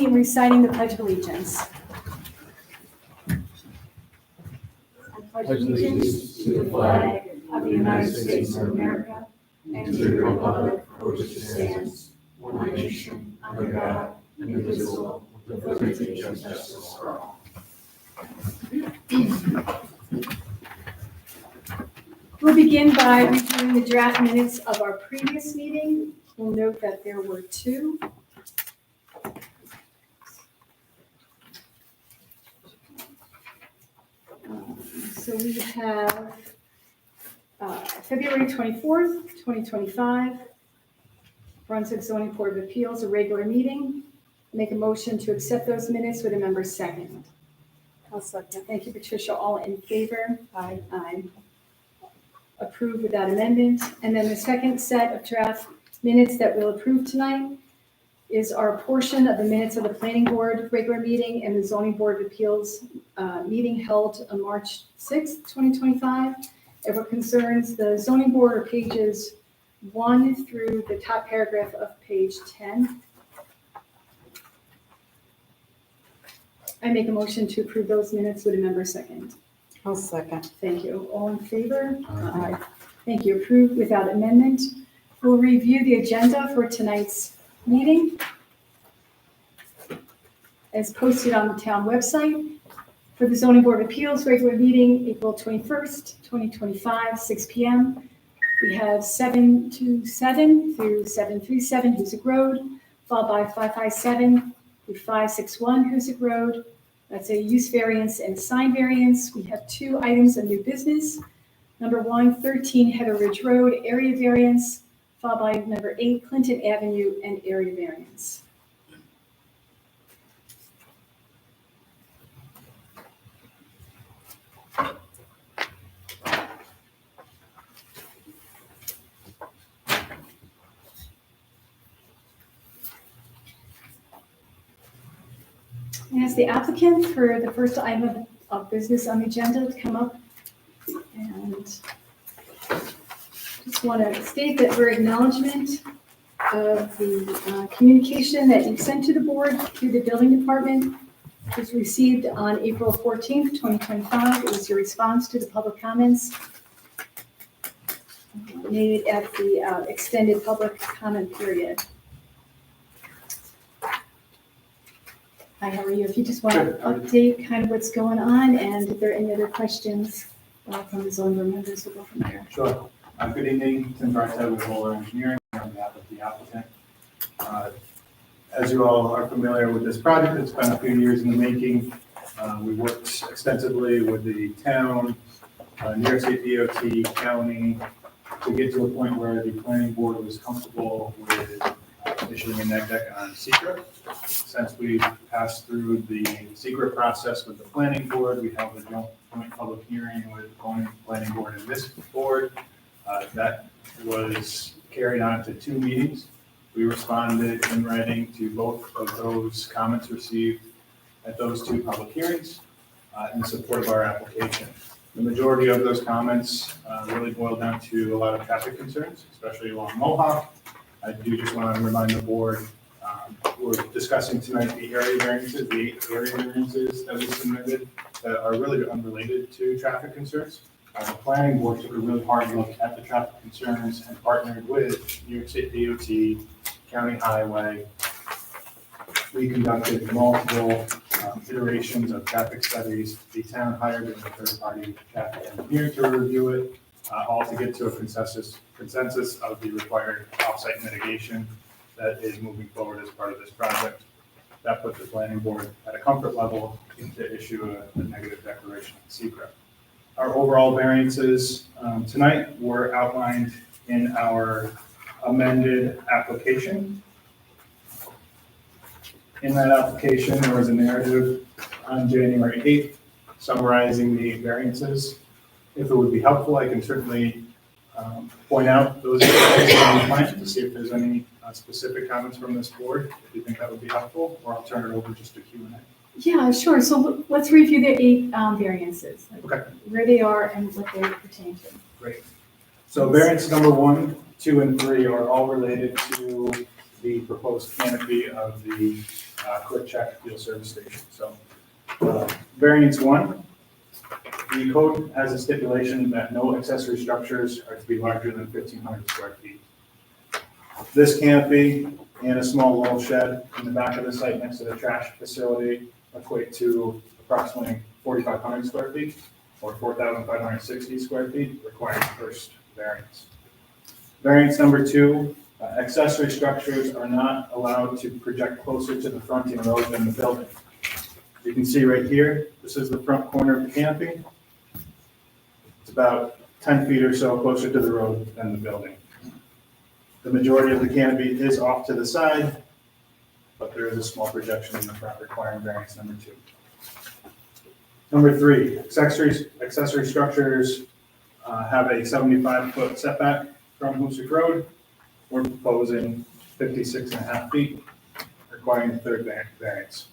me in reciting the Pledge of Allegiance. I pledge allegiance to the flag of the United States of America and to the republic for which it stands, one nation, under God, indivisible, with liberty and justice for all. We'll begin by reviewing the draft minutes of our previous meeting. We'll note that there were two. So we have February 24th, 2025, Brunswick Zoning Board of Appeals, a regular meeting. Make a motion to accept those minutes with a member second. I'll second. Thank you, Patricia. All in favor? Aye. Aye. Approved without amendment. And then the second set of draft minutes that we'll approve tonight is our portion of the minutes of the Planning Board regular meeting and the Zoning Board of Appeals meeting held on March 6th, 2025. If it concerns the Zoning Board are pages 1 through the top paragraph of page 10. I make a motion to approve those minutes with a member second. I'll second. Thank you. All in favor? Aye. Thank you. Approved without amendment. We'll review the agenda for tonight's meeting as posted on the town website. For the Zoning Board of Appeals regular meeting, April 21st, 2025, 6 p.m. We have 727 through 737 Hoosick Road, followed by 557 through 561 Hoosick Road. That's a use variance and sign variance. We have two items of new business. Number 1, 13 Heather Ridge Road, area variance, followed by number 8 Clinton Avenue and area variance. I ask the applicant for the first item of business on the agenda to come up. And just want to state that we're acknowledgement of the communication that you sent to the board through the building department. It was received on April 14th, 2025. It was your response to the public comments made at the extended public comment period. Hi, how are you? If you just want to update kind of what's going on, and if there are any other questions from the zoning board members, we'll go from there. Sure. Good evening, Tim Bartel with Moeller Engineering on behalf of the applicant. As you all are familiar with this project, it's been a few years in the making. We worked extensively with the town, New York State DOT, county, to get to a point where the planning board was comfortable with issuing a neg deck on secret. Since we passed through the secret process with the planning board, we held a joint public hearing with the planning board and this board. That was carried on to 2 meetings. We responded in writing to both of those comments received at those 2 public hearings in support of our application. The majority of those comments really boiled down to a lot of traffic concerns, especially along Mohawk. I do just want to remind the board, we're discussing tonight the area variances, the 8 area variances that we submitted that are really unrelated to traffic concerns. The planning board took a really hard look at the traffic concerns and partnered with New York State DOT, County Highway. We conducted multiple iterations of traffic studies. The town hired a third-party traffic engineer to review it, all to get to a consensus of the required off-site mitigation that is moving forward as part of this project. That put the planning board at a comfort level to issue a negative declaration of secret. Our overall variances tonight were outlined in our amended application. In that application, there was a narrative on January 8th summarizing the variances. If it would be helpful, I can certainly point out those variances on the plan to see if there's any specific comments from this board, if you think that would be helpful, or I'll turn it over just to Q&A. Yeah, sure. So let's review the 8 variances, like Okay. where they are and what they pertain to. Great. So variance number 1, 2, and 3 are all related to the proposed canopy of the quick check fuel service station. So, variance 1, the code has a stipulation that no accessory structures are to be larger than 1,500 square feet. This canopy and a small little shed in the back of the site next to the trash facility equate to approximately 4,500 square feet or 4,560 square feet, requiring first variance. Variance number 2, accessory structures are not allowed to project closer to the fronting road than the building. You can see right here, this is the front corner of the canopy. It's about 10 feet or so closer to the road than the building. The majority of the canopy is off to the side, but there is a small projection in the front requiring variance number 2. Number 3, accessory structures have a 75-foot setback from Hoosick Road. We're proposing 56.5 feet, requiring the third variance.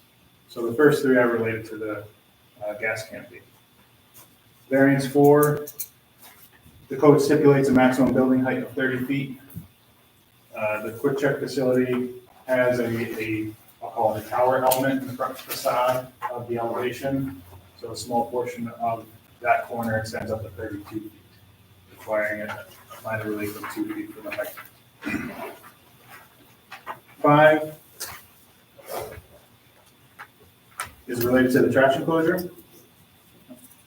So the first 3 are related to the gas canopy. Variance 4, the code stipulates a maximum building height of 30 feet. The quick check facility has I'll call it a tower element in the front facade of the elevation. So a small portion of that corner extends up to 32 feet, requiring a minor relief of 2 feet from the height. 5 is related to the trash enclosure.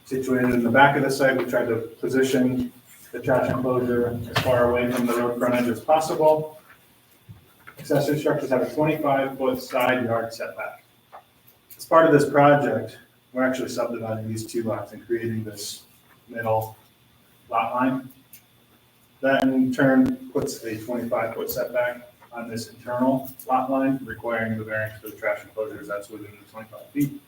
Situated in the back of the site, we tried to position the trash enclosure as far away from the road frontage as possible. Accessory structures have a 25-foot side yard setback. As part of this project, we're actually subdividing these 2 lots and creating this middle lot line. That in turn puts a 25-foot setback on this internal lot line, requiring the variance for the trash enclosures that's within the 25 feet.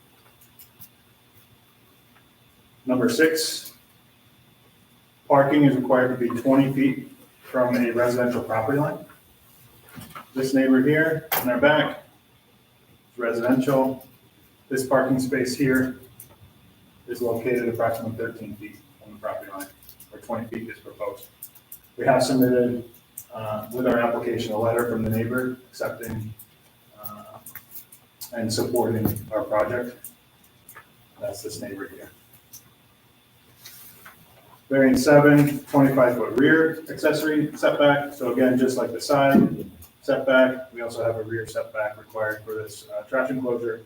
Number 6, parking is required to be 20 feet from a residential property line. This neighbor here in our back is residential. This parking space here is located approximately 13 feet from the property line, or 20 feet is proposed. We have submitted with our application a letter from the neighbor accepting and supporting our project. That's this neighbor here. Variance 7, 25-foot rear accessory setback. So again, just like the side setback, we also have a rear setback required for this trash enclosure.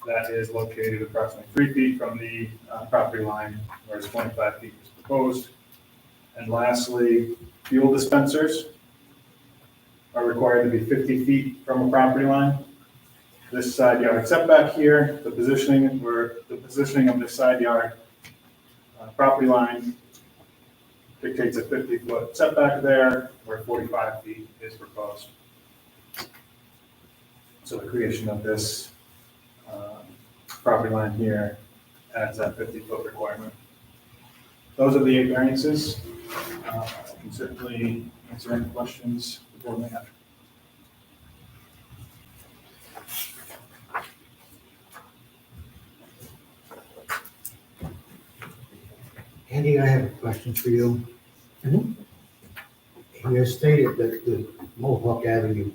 That is located approximately 3 feet from the property line, whereas 25 feet is proposed. And lastly, fuel dispensers are required to be 50 feet from a property line. This side yard setback here, the positioning of this side yard property line dictates a 50-foot setback there, where 45 feet is proposed. So the creation of this property line here adds that 50-foot requirement. Those are the 8 variances. I can certainly answer any questions the board may have. Andy, I have a question for you. You have stated that the Mohawk Avenue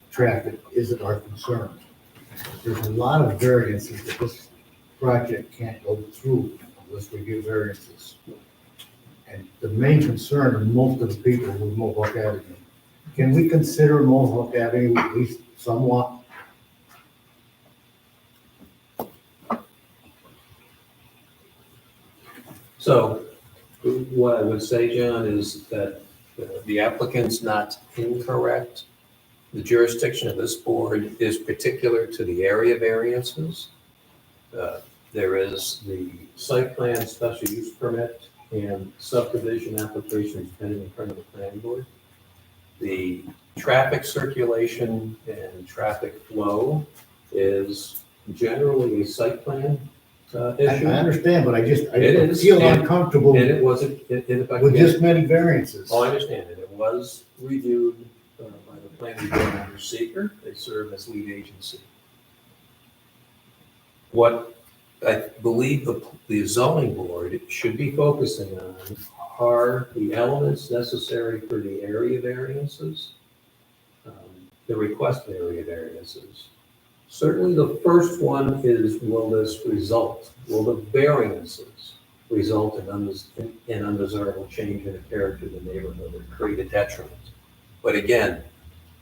traffic isn't our concern. There's a lot of variances that this project can't go through unless we give variances. And the main concern of most of the people with Mohawk Avenue, can we consider Mohawk Avenue at least somewhat? So what I would say, John, is that the applicant's not incorrect. The jurisdiction of this board is particular to the area variances. There is the site plan, special use permit, and subdivision applications pending in front of the planning board. The traffic circulation and traffic flow is generally a site plan I issue. understand, but I It is, feel and- uncomfortable And it wasn't, if I with can, this many variances. oh, I understand it. It was reviewed by the planning board under seeker. They serve as lead agency. What I believe the zoning board should be focusing on are the elements necessary for the area variances, the request area variances, Certainly the first one is, will this result, will the variances result in in undesirable change in the character of the neighborhood or create a detriment? But again,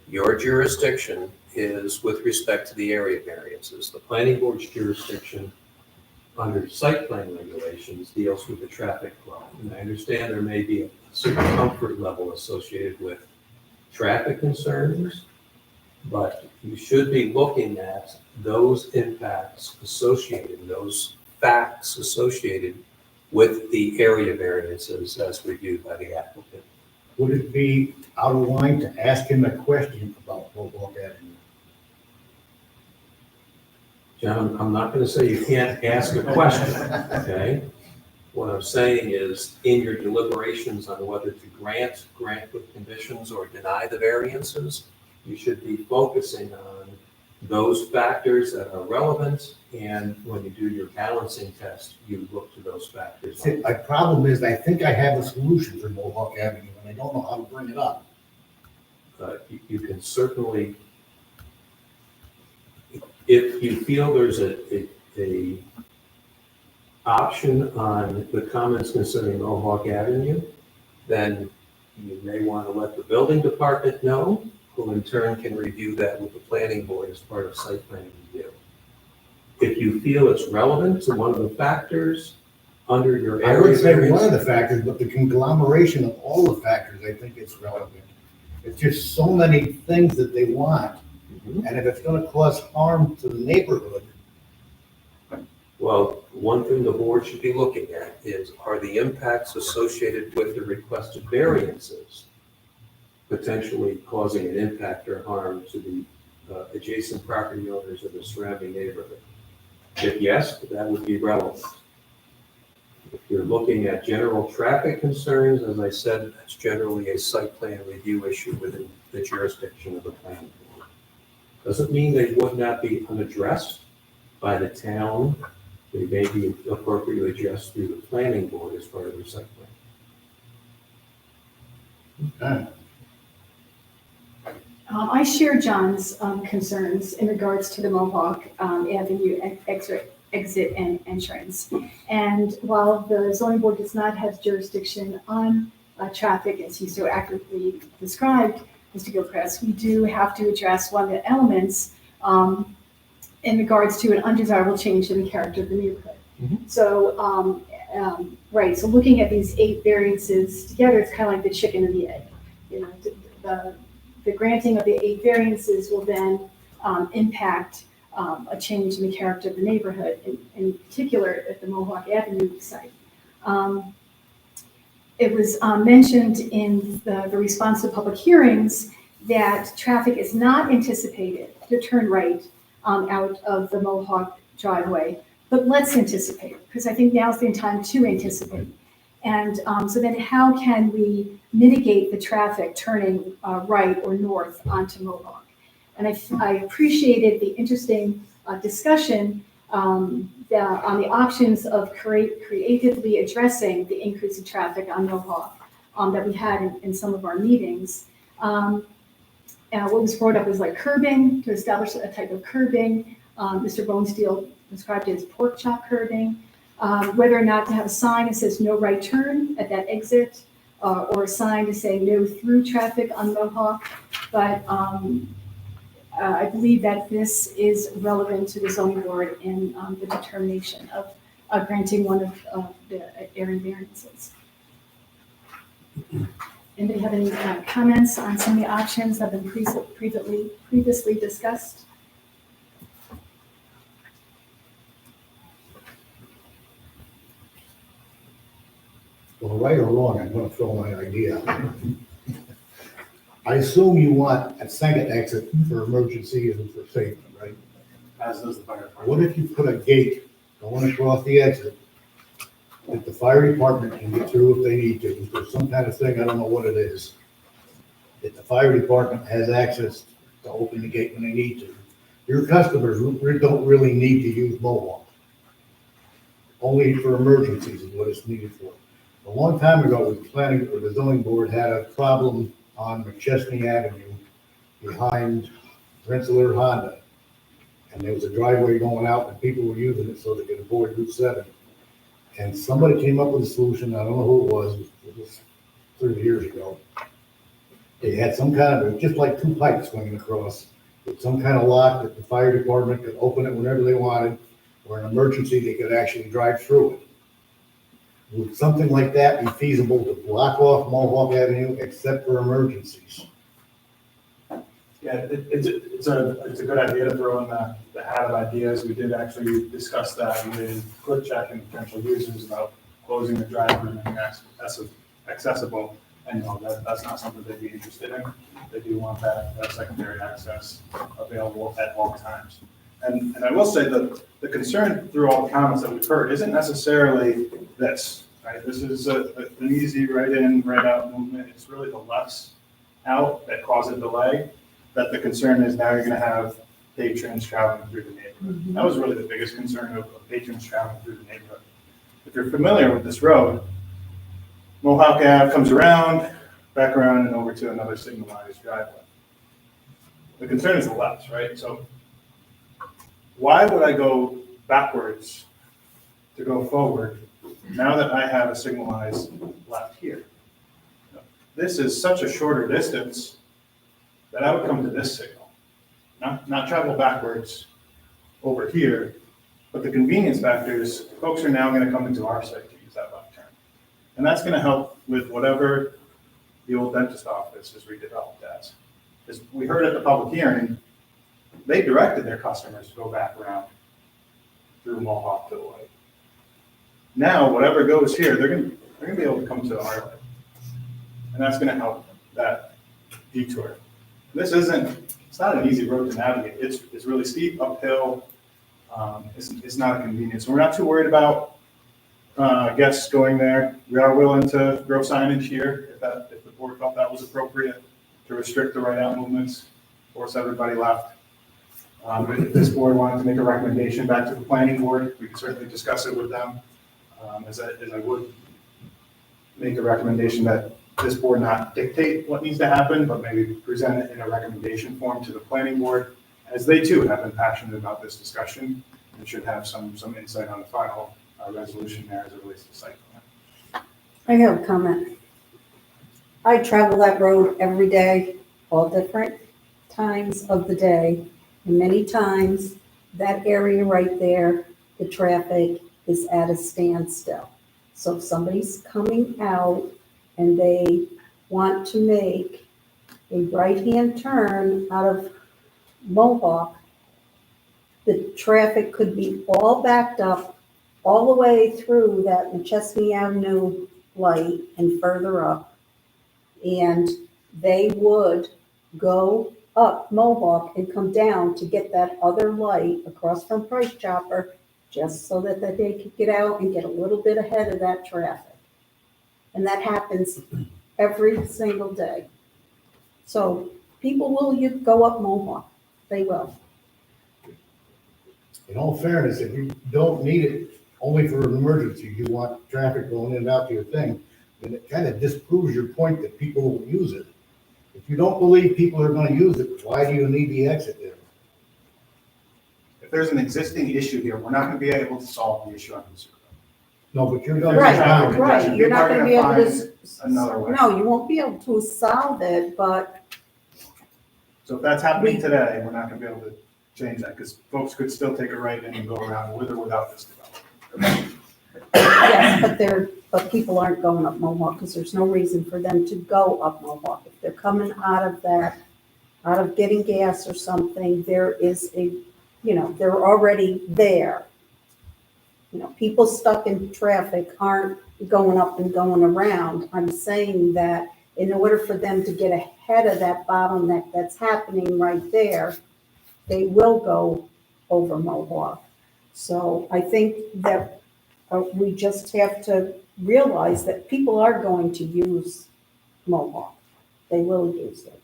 your jurisdiction is with respect to the area variances. The planning board's jurisdiction under site plan regulations deals with the traffic flow. And I understand there may be a certain comfort level associated with traffic concerns, but you should be looking at those impacts associated, those facts associated with the area variances as reviewed by the applicant. Would it be out of line to ask him a question about Mohawk Avenue? John, I'm not going to say you can't ask a question, okay? What I'm saying is, in your deliberations on whether to grant with conditions or deny the variances, you should be focusing on those factors that are relevant, and when you do your balancing test, you look to those factors. See, my problem is, I think I have a solution for Mohawk Avenue, and I don't know how to bring it up. You can certainly, if you feel there's a option on the comments concerning Mohawk Avenue, then you may want to let the building department know, who in turn can review that with the planning board as part of site plan review. If you feel it's relevant to one of the factors under your I area would say one variance, of the factors, but the conglomeration of all the factors, I think it's relevant. It's just so many things that they want, Mhm. and if it's gonna cause harm to the neighborhood, Well, one thing the board should be looking at is, are the impacts associated with the requested variances potentially causing an impact or harm to the adjacent property owners of the surrounding neighborhood? If yes, that would be relevant. If you're looking at general traffic concerns, as I said, that's generally a site plan review issue within the jurisdiction of the planning board. Doesn't mean they would not be unaddressed by the town. They may be appropriately addressed through the planning board as part of their site plan. I share John's concerns in regards to the Mohawk Avenue exit and entrance. And while the zoning board does not have jurisdiction on traffic, as he so accurately described, Mr. Gilchrist, we do have to address one of the elements in regards to an undesirable change in the character of the neighborhood. Mhm. So, right, so looking at these 8 variances together, it's kind of like the chicken and the egg. You know, the granting of the 8 variances will then impact a change in the character of the neighborhood, in particular at the Mohawk Avenue site. It was mentioned in the response to public hearings that traffic is not anticipated to turn right out of the Mohawk driveway, but let's anticipate, because I think now's the time to anticipate. And so then how can we mitigate the traffic turning right or north onto Mohawk? And I appreciated the interesting discussion on the options of creatively addressing the increase in traffic on Mohawk that we had in some of our meetings. What was brought up was like curbing, to establish a type of curbing. Mr. Bonesteel described it as pork chop curbing. Whether or not to have a sign that says no right turn at that exit, or a sign to say no through traffic on Mohawk. But I believe that this is relevant to the zoning board in the determination of granting one of the area variances. Anybody have any comments on some of the options that have been previously discussed? well, right or wrong, I'm gonna throw my idea out. I assume you want a second exit for emergency and for safety, right? As does the fire department. What if you put a gate going across the exit that the fire department can get through if they need to? If there's some kind of thing, I don't know what it is, that the fire department has access to open the gate when they need to. Your customers don't really need to use Mohawk. Only for emergencies is what it's needed for. A long time ago, the zoning board had a problem on McChesney Avenue behind Rensselaer Honda. and there was a driveway going out, and people were using it so they could avoid Route 7. And somebody came up with a solution, I don't know who it was 30 years ago. They had some kind of, just like two pipes swinging across, with some kind of lock that the fire department could open it whenever they wanted, or an emergency, they could actually drive through it. Would something like that be feasible to block off Mohawk Avenue except for emergencies? Yeah, it's a good idea to throw in the hat of ideas. We did actually discuss that with ClickCheck and potential users about closing the drive-through and making accessible. And no, that's not something they'd be interested in. They do want that secondary access available at all times. And I will say that the concern through all the comments that we've heard isn't necessarily this, right? This is an easy right in, right out movement. It's really the lefts out that cause a delay. That the concern is now you're going to have patrons traveling through the neighborhood. That was really the biggest concern of patrons traveling through the neighborhood. If you're familiar with this road, Mohawk Ave comes around, back around and over to another signalized driveway. The concern is the lefts, right? So why would I go backwards to go forward now that I have a signalized left here? This is such a shorter distance that I would come to this signal, not travel backwards over here, but the convenience factors, folks are now gonna come into our site to use that left turn. And that's gonna help with whatever the old dentist office is redeveloped as. As we heard at the public hearing, they directed their customers to go back around through Mohawk to the light. Now, whatever goes here, they're gonna be able to come to our light. And that's gonna help that detour. It's not an easy road to navigate. It's really steep, uphill. It's not a convenience. So we're not too worried about guests going there. We are willing to grow signage here if the board felt that was appropriate to restrict the right out movements, force everybody left. If this board wanted to make a recommendation back to the planning board, we could certainly discuss it with them. As I would make a recommendation that this board not dictate what needs to happen, but maybe present it in a recommendation form to the planning board, as they too have been passionate about this discussion and should have some insight on the final resolution there as it relates to site plan. I have a comment. I travel that road every day, all different times of the day. And many times, that area right there, the traffic is at a standstill. So if somebody's coming out and they want to make a right-hand turn out of Mohawk, the traffic could be all backed up all the way through that McChesney Avenue light and further up. And they would go up Mohawk and come down to get that other light across from Price Chopper, just so that they could get out and get a little bit ahead of that traffic. And that happens every single day. So people will go up Mohawk. They will. In all fairness, if you don't need it only for an emergency, you want traffic going in and out to your thing, then it kind of disproves your point that people will use it. If you don't believe people are gonna use it, why do you need the exit there? If there's an existing issue here, we're not gonna be able to solve the issue on the super. No, but you're gonna. Right. You're not gonna be able to. Another way. No, you won't be able to solve it, but So if that's happening today, we're not gonna be able to change that, because folks could still take a right in and go around with or without this development. yes, but people aren't going up Mohawk because there's no reason for them to go up Mohawk. If they're coming out of getting gas or something, there is they're already there. People stuck in traffic aren't going up and going around. I'm saying that in order for them to get ahead of that bottleneck that's happening right there, they will go over Mohawk. So I think that we just have to realize that people are going to use Mohawk. They will use it.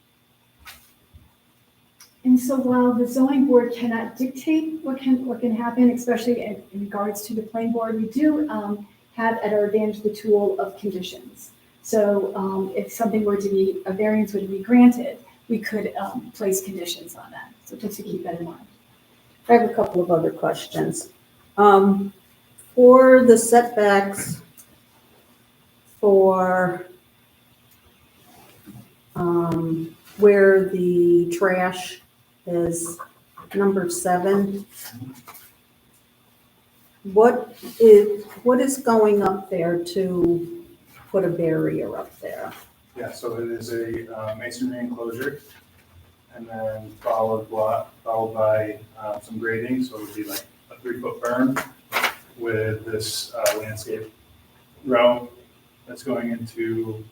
And so while the zoning board cannot dictate what can happen, especially in regards to the planning board, we do have at our advantage the tool of conditions. So if something were to be, a variance were to be granted, we could place conditions on that. So just to keep that in mind. I have a couple of other questions. For the setbacks for where the trash is number 7, what is going up there to put a barrier up there? Yeah, so it is a masonry enclosure, and then followed by some grading, so it would be like a 3-foot berm with this landscape row that's going into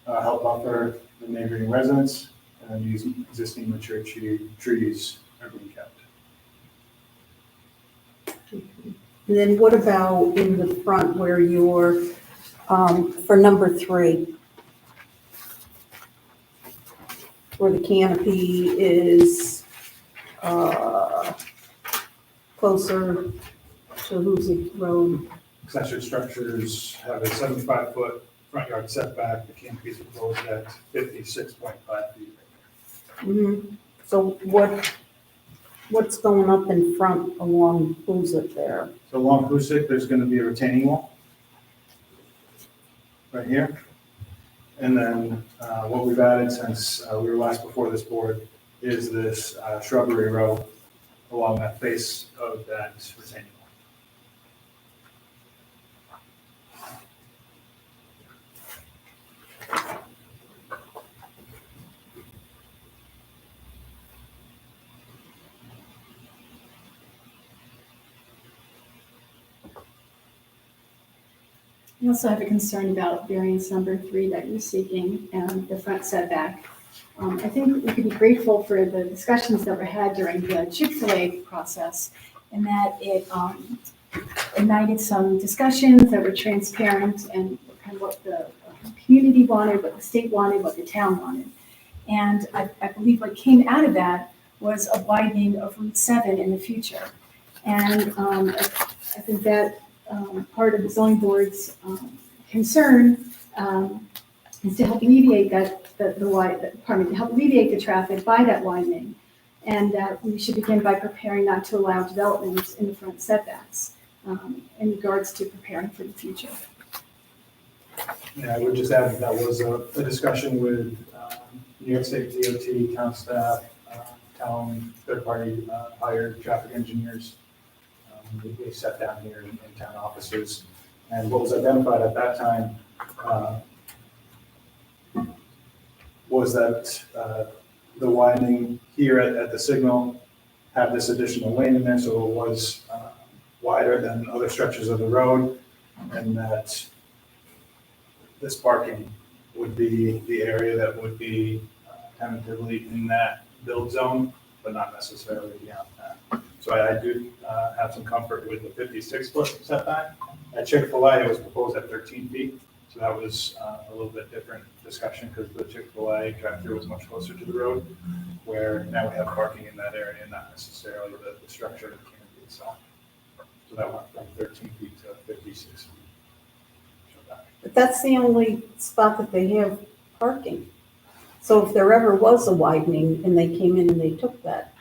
help buffer the neighboring residents, and then these existing mature trees are being kept. And then what about in the front where you're, for number 3? Where the canopy is closer to Hoosick Road. Accessory structures have a 75-foot front yard setback. The canopy is proposed at 56.5 feet. So what's going up in front along Hoosick there? So along Hoosick, there's going to be a retaining wall right here. And then what we've added since we were last before this board is this shrubbery row along that face of that retaining wall. I also have a concern about variance number 3 that you're seeking and the front setback. I think we could be grateful for the discussions that were had during the Chick-fil-A process, and that it ignited some discussions that were transparent and kind of what the community wanted, what the state wanted, what the town wanted. And I believe what came out of that was a widening of Route 7 in the future. And I think that part of the zoning board's concern is to help alleviate to help alleviate the traffic by that widening. And that we should begin by preparing not to allow development in the front setbacks in regards to preparing for the future. Yeah, I would just add that was a discussion with New York State DOT, town staff, town third-party hired traffic engineers. We sat down here in town offices, and what was identified at that time was that the widening here at the signal had this additional lane in there, so it was wider than other stretches of the road, and that this parking would be the area that would be tentatively in that build zone, but not necessarily beyond that. So I do have some comfort with the 56-foot setback. At Chick-fil-A, it was proposed at 13 feet, so that was a little bit different discussion because the Chick-fil-A drive-through was much closer to the road, where now we have parking in that area, not necessarily the structure of the canopy itself. So that went from 13 feet to 56 feet. But that's the only spot that they have parking. So if there ever was a widening and they came in and they took that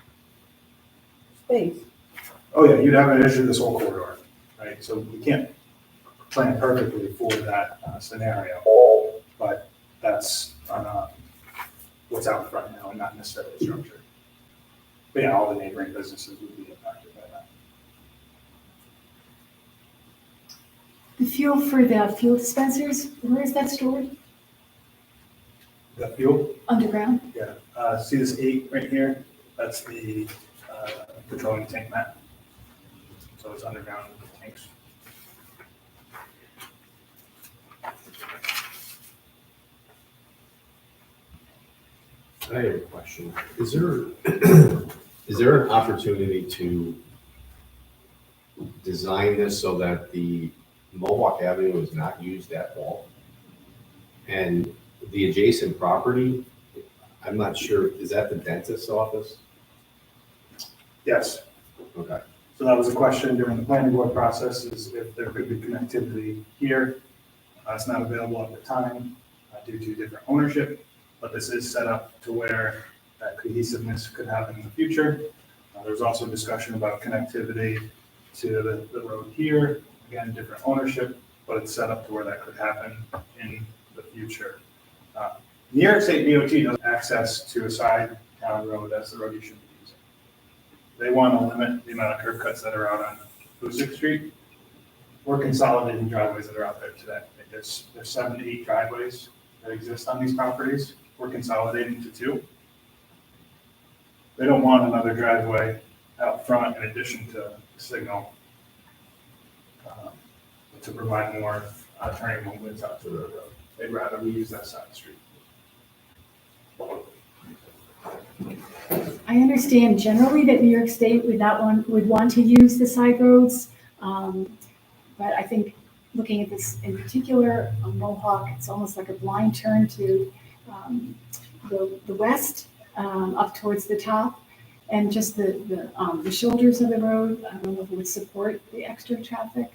space. Oh, yeah, you'd have an issue this whole corridor, right? So we can't plan perfectly for that scenario, but that's what's out in front now and not necessarily structure. But yeah, all the neighboring businesses would be impacted by that. The fuel for the fuel dispensers, where is that stored? The fuel, Underground? yeah. See this 8 right here? That's the petroleum tank mat. So it's underground tanks. I have a question. Is there, is there an opportunity to design this so that the Mohawk Avenue is not used at all? And the adjacent property, I'm not sure, is that the dentist's office? Yes. Okay. So that was a question during the planning board process, is if there could be connectivity here. It's not available at the time due to different ownership, but this is set up to where that cohesiveness could happen in the future. There's also discussion about connectivity to the road here, again, different ownership, but it's set up to where that could happen in the future. New York State DOT doesn't have access to a side town road, that's the road you should be using. They want to limit the amount of curb cuts that are out on Hoosick Street. We're consolidating driveways that are out there today. There's 7 to 8 driveways that exist on these properties. We're consolidating to 2. They don't want another driveway out front in addition to signal to provide more turning movements out to the road. They'd rather we use that side of the street. I understand generally that New York State would want to use the side roads. But I think looking at this in particular, on Mohawk, it's almost like a blind turn to the west, up towards the top. And just the shoulders of the road, I don't know if it would support the extra traffic.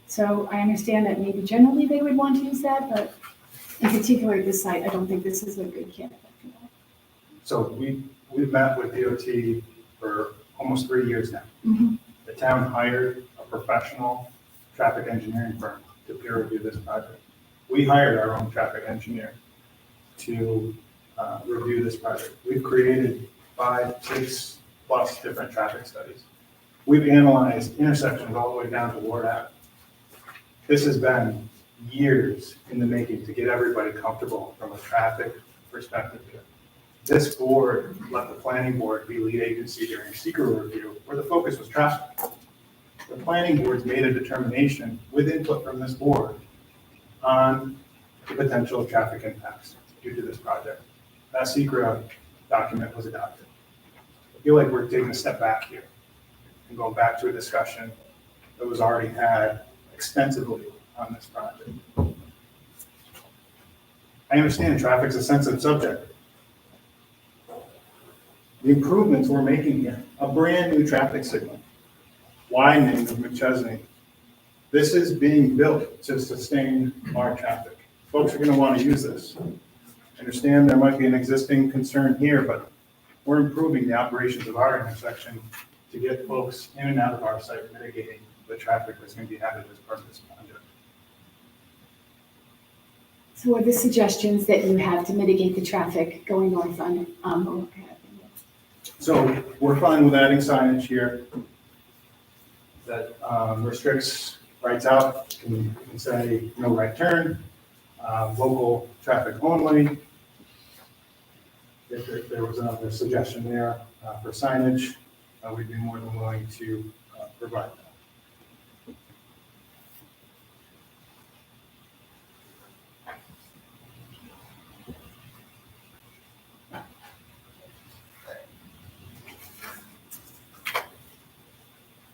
So I understand that maybe generally they would want to use that, but in particular this site, I don't think this is a good candidate for that. So we've met with DOT for almost 3 years now. Mhm. The town hired a professional traffic engineering firm to peer review this project. We hired our own traffic engineer to review this project. We've created 5, 6 plus different traffic studies. We've analyzed intersections all the way down to Ward Ave. This has been years in the making to get everybody comfortable from a traffic perspective here. This board let the planning board be lead agency during secret review where the focus was traffic. The planning board's made a determination with input from this board on the potential traffic impacts due to this project. That secret document was adopted. I feel like we're taking a step back here and going back to a discussion that was already had extensively on this project. I understand traffic's a sensitive subject. The improvements we're making here, a brand new traffic signal, widening of McChesney. This is being built to sustain our traffic. Folks are going to want to use this. I understand there might be an existing concern here, but we're improving the operations of our intersection to get folks in and out of our site, mitigating the traffic that's going to be added as part of this project. So what are the suggestions that you have to mitigate the traffic going north on Mohawk Avenue? So we're fine with adding signage here that restricts rights out. You can say no right turn, local traffic only. If there was another suggestion there for signage, we'd be more than willing to provide that.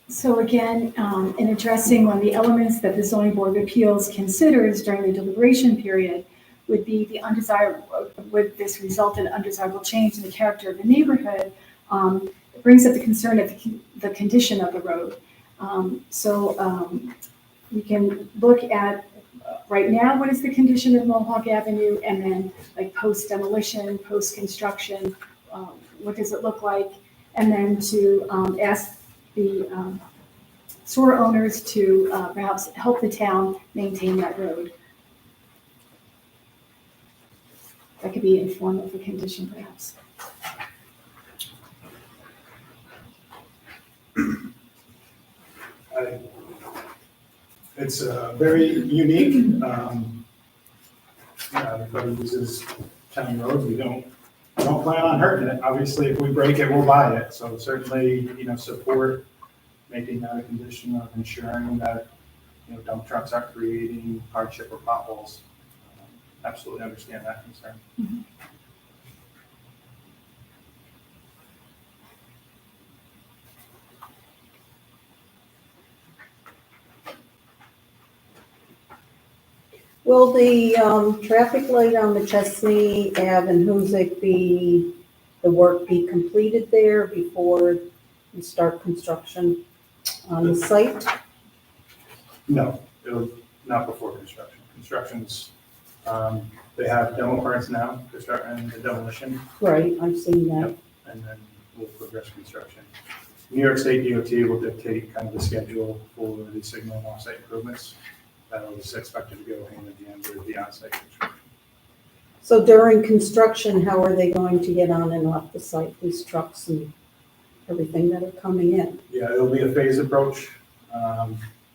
So again, in addressing one of the elements that the zoning board of appeals considers during the deliberation period would be the undesirable, would this result in undesirable change in the character of the neighborhood? It brings up the concern of the condition of the road. We can look at right now, what is the condition of Mohawk Avenue, and then like post demolition, post construction, what does it look like? And then to ask the sewer owners to perhaps help the town maintain that road. That could be in form of a condition, perhaps. It's very unique. Everybody uses town roads. We don't plan on hurting it. Obviously, if we break it, we'll buy it. So certainly, support making that a condition of ensuring that, dump trucks aren't creating hardship or potholes. Absolutely understand that concern. Mhm. Will the traffic light on McChesney Ave and Hoosick the work be completed there before you start construction on the site? No, it'll not before construction. Construction's, they have demo parts now, they're starting the demolition, Right, I've seen that. and then we'll progress construction. New York State DOT will dictate kind of the schedule for the signal and offsite improvements. That is expected to go hand in hand with the onsite construction. So during construction, how are they going to get on and off the site, these trucks and everything that are coming in? Yeah, it'll be a phased approach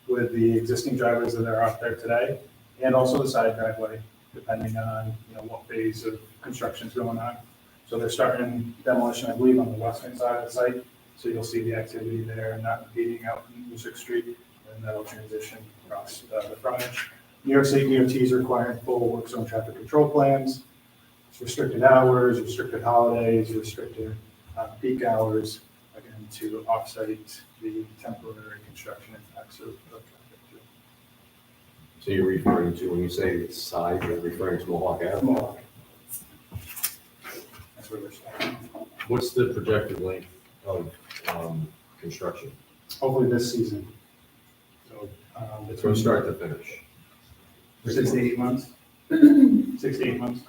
with the existing drivers that are out there today, and also the side driveway, depending on, what phase of construction is going on. So they're starting demolition, I believe, on the western side of the site, so you'll see the activity there and not impeding out in Music Street, and that'll transition across the frontage. New York State DOT is requiring full work zone traffic control plans. It's restricted hours, restricted holidays, restricted peak hours, again, to offsite the temporary construction impacts of traffic too. So you're referring to, when you say it's side, you're referring to Mohawk Avenue? Mohawk. That's where we're starting. What's the projected length of construction? Hopefully this season. So It's from start to finish. 6 to 8 months. 6 to 8 months.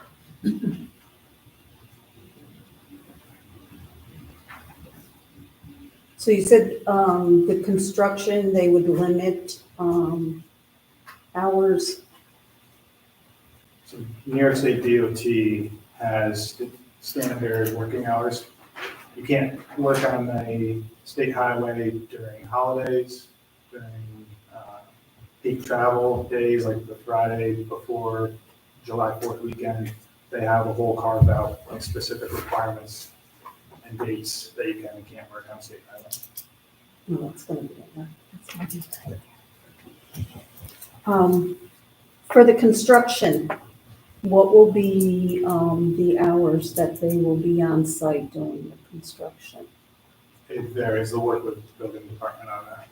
So you said the construction, they would limit hours. So New York State DOT has standard working hours. You can't work on a state highway during holidays, during peak travel days, like the Friday before July 4th weekend. They have a whole carve out, like specific requirements and dates that you can and can't work on state highway. No, that's gonna be for the construction, what will be the hours that they will be on site doing the construction? It varies, the work with the building department on that.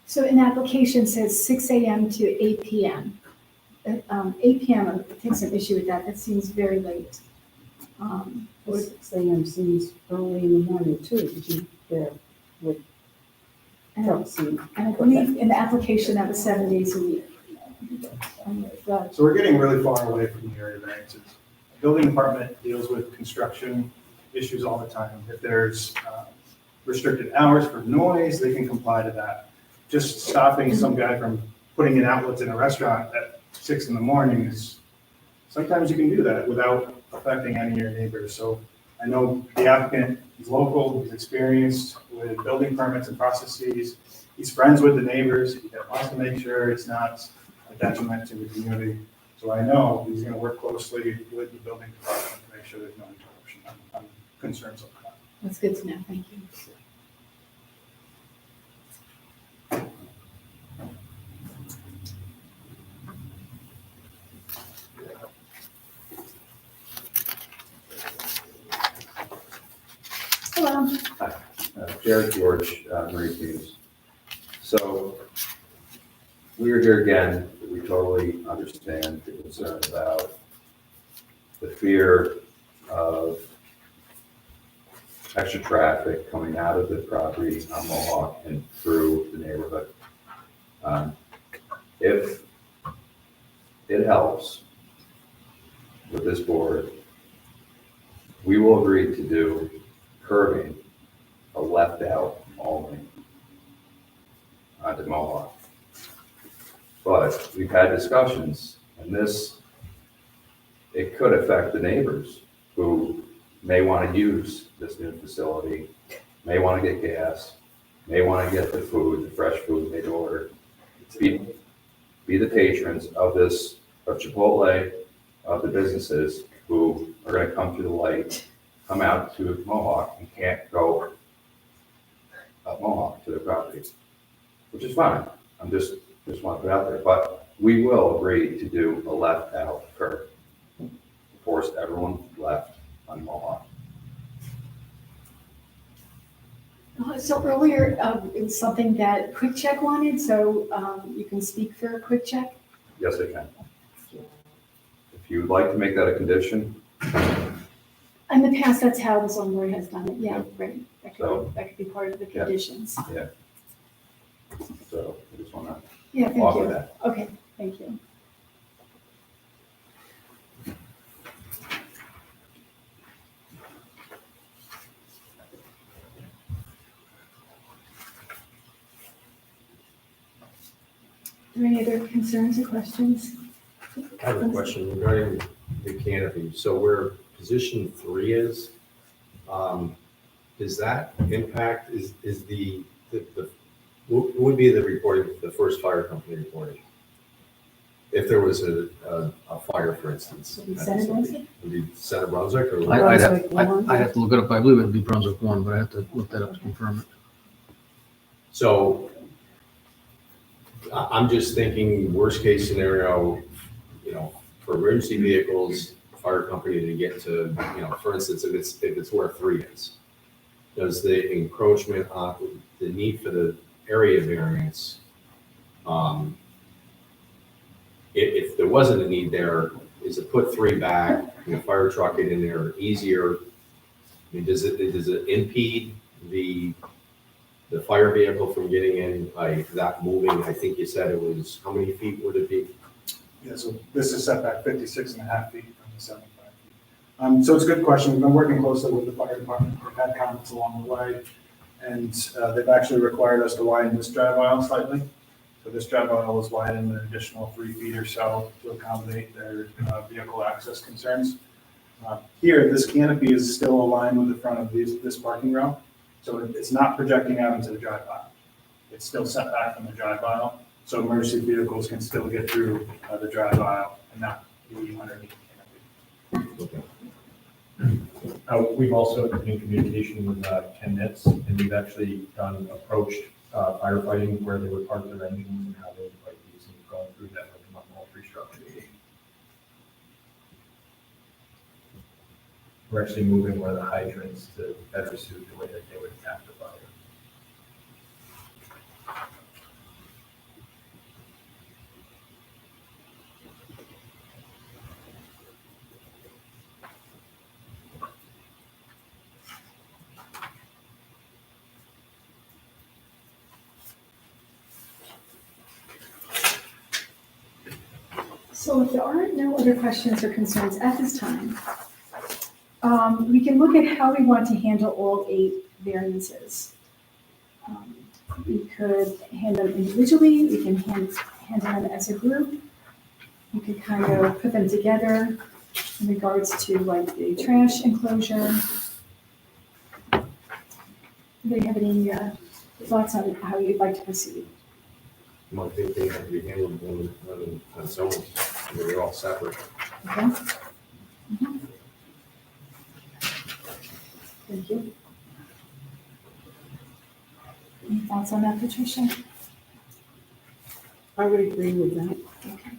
So an application says 6 a.m. to 8 p.m. 8 p.m., I take some issue with that. That seems very late. 6 a.m. seems early in the morning too, did you there with And trucks and I believe in the application that was 7 days a week. So we're getting really far away from the area variances. The building department deals with construction issues all the time. If there's restricted hours for noise, they can comply to that. Just stopping some guy from putting in outlets in a restaurant at 6 in the morning is, sometimes you can do that without affecting any of your neighbors. So I know the applicant is local, he's experienced with building permits and processes. He's friends with the neighbors. He wants to make sure it's not a detriment to the community. So I know he's going to work closely with the building department to make sure there's no interruption on concerns like that. That's good to know, thank you. Hello. Jared George, Marie Hughes. So we're here again, we totally understand the concern about the fear of extra traffic coming out of the property on Mohawk and through the neighborhood. If it helps with this board, we will agree to do curving a left out only onto Mohawk. But we've had discussions, and it could affect the neighbors who may want to use this new facility, may want to get gas, may want to get the food, the fresh food they'd order, be the patrons of Chipotle, of the businesses who are going to come through the light, come out to Mohawk and can't go up Mohawk to their property, which is fine. I'm just want to put it out there, but we will agree to do a left out curve. Force everyone left on Mohawk. So earlier, it was something that Quick Check wanted, so you can speak for Quick Check? Yes, I can. If you would like to make that a condition, In the past, that's how the zoning board has done it, yeah, right. So- That could be part of the Yeah. conditions. so I just want to Yeah, thank offer you. that. Okay, thank you. there any other concerns or questions? I have a question regarding the canopy. So where position 3 is, does that impact, is the, who would be the reporting, the first fire company reporting? If there was a fire, for instance? Would be Center Brunswick? Would be Center Brunswick or? I'd have- I'd have to look it up. I believe it'd be Brunswick 1, but I have to look that up to confirm it. So I'm just thinking worst case scenario, for emergency vehicles, fire company to get to, for instance, if it's where 3 is, does the encroachment on the need for the area variance, if there wasn't a need there, is it put 3 back, fire truck it in there easier? I mean, does it impede the fire vehicle from getting in by that moving? I think you said it was, how many feet would it be? Yeah, so this is set back 56.5 feet from the 75 feet. So it's a good question. We've been working closely with the fire department. We've had comments along the way. And they've actually required us to widen this drive aisle slightly. So this drive aisle was widened an additional 3 feet or so to accommodate their vehicle access concerns. Here, this canopy is still aligned with the front of this parking row. So it's not projecting out into the drive aisle. It's still set back from the drive aisle. So emergency vehicles can still get through the drive aisle and not be underneath the canopy. We've also been in communication with Ken Nitz, and we've actually approached firefighting where they would park their engines and how they would fight these, and we've gone through that with them on all 3 structures. We're actually moving one of the hydrants to better suit the way that they would attack the fire. So if there are no other questions or concerns at this time, we can look at how we want to handle all 8 variances. We could handle them individually, we can handle them as a group. We could kind of put them together in regards to like the trash enclosure. Do you have any thoughts on how you'd like to proceed? I think they have to be handled on its own. They're all separate. Okay. Mhm. Thank you. Any thoughts on that, Patricia? I would agree with that. Okay.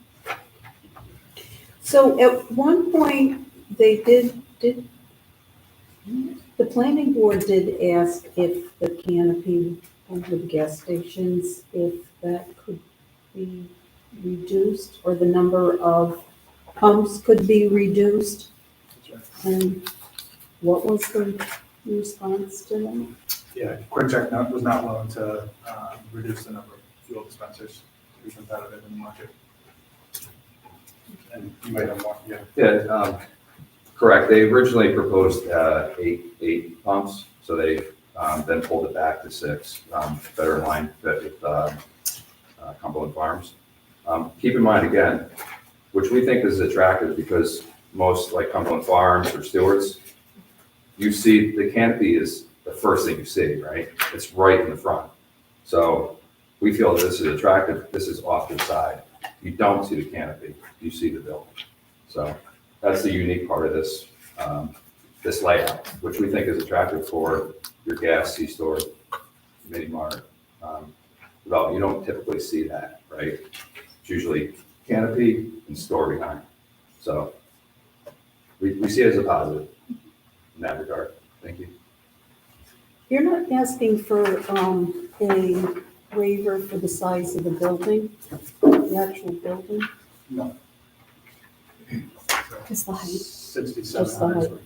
So at one point, they did, the planning board did ask if the canopy over the gas stations, if that could be reduced, or the number of pumps could be reduced. And what was the response to that? Yeah, QuickCheck was not willing to reduce the number of fuel dispensers to be competitive in the market. And you might have more, yeah. Yeah, correct. They originally proposed 8 pumps, so they then pulled it back to 6, better in line with Cumberland Farms. Keep in mind again, which we think is attractive because most like Cumberland Farms or Stewart's, you see the canopy is the first thing you see, right? It's right in the front. So we feel this is attractive. This is off to the side. You don't see the canopy, you see the building. So that's the unique part of this, this layout, which we think is attractive for your gas, C-store, mini mart. Well, you don't typically see that, right? It's usually canopy and store behind. So we see it as a positive in that regard. Thank you. You're not asking for a waiver for the size of the building, the actual building? No. Just the height. 6,700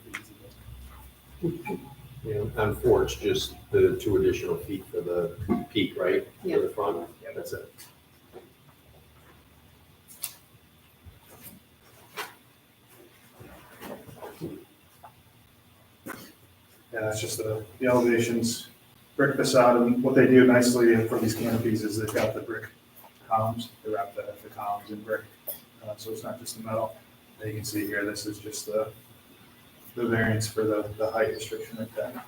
square feet. On 4, it's just the 2 additional feet for the peak, right? Yeah. For the front, yeah, that's it. Yeah, that's just the elevations, brick facade, and what they do nicely for these canopies is they've got the brick columns. They wrap the columns in brick, so it's not just the metal. And you can see here, this is just the variance for the height restriction right there.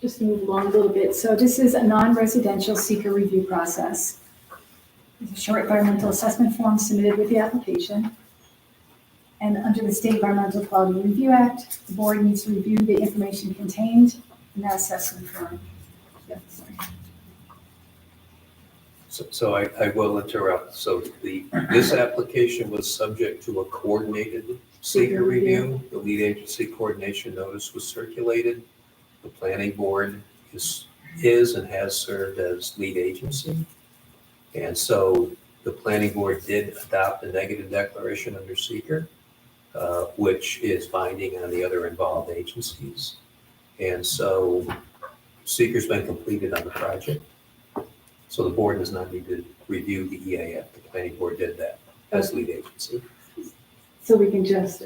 Just to move along a little bit. So this is a non-residential seeker review process. It's a short environmental assessment form submitted with the application. And under the State Environmental Quality Review Act, the board needs to review the information contained in that assessment form. Yeah, sorry. So I will interrupt. So this application was subject to a coordinated seeker review. The lead agency coordination notice was circulated. The planning board is and has served as lead agency. And so the planning board did adopt a negative declaration under seeker, which is binding on the other involved agencies. And so seeker's been completed on the project. So the board does not need to review the EAF. The planning board did that as lead agency. So we can just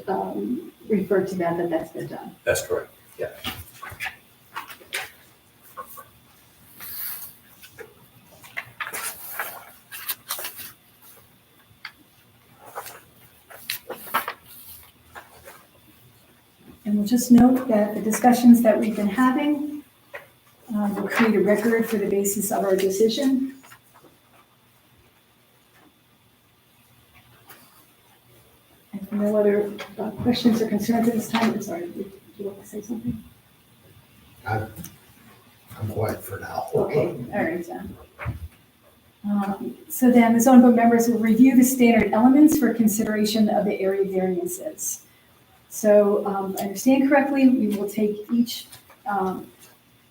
refer to that that's been done. That's correct. Yeah. And we'll just note that the discussions that we've been having will create a record for the basis of our decision. And no other questions or concerns at this time? I'm sorry, did you want to say something? I'm quiet for now. Okay, all right, John. So then the zoning board members will review the standard elements for consideration of the area variances. So if I understand correctly, we will take each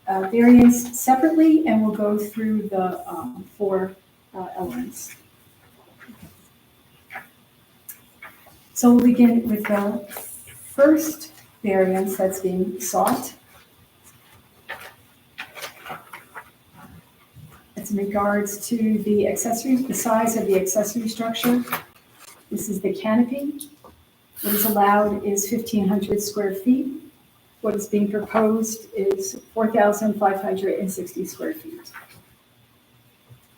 variance separately and we'll go through the four elements. So we'll begin with the first variance that's being sought. It's in regards to the accessory, the size of the accessory structure. This is the canopy. What is allowed is 1,500 square feet. What is being proposed is 4,560 square feet.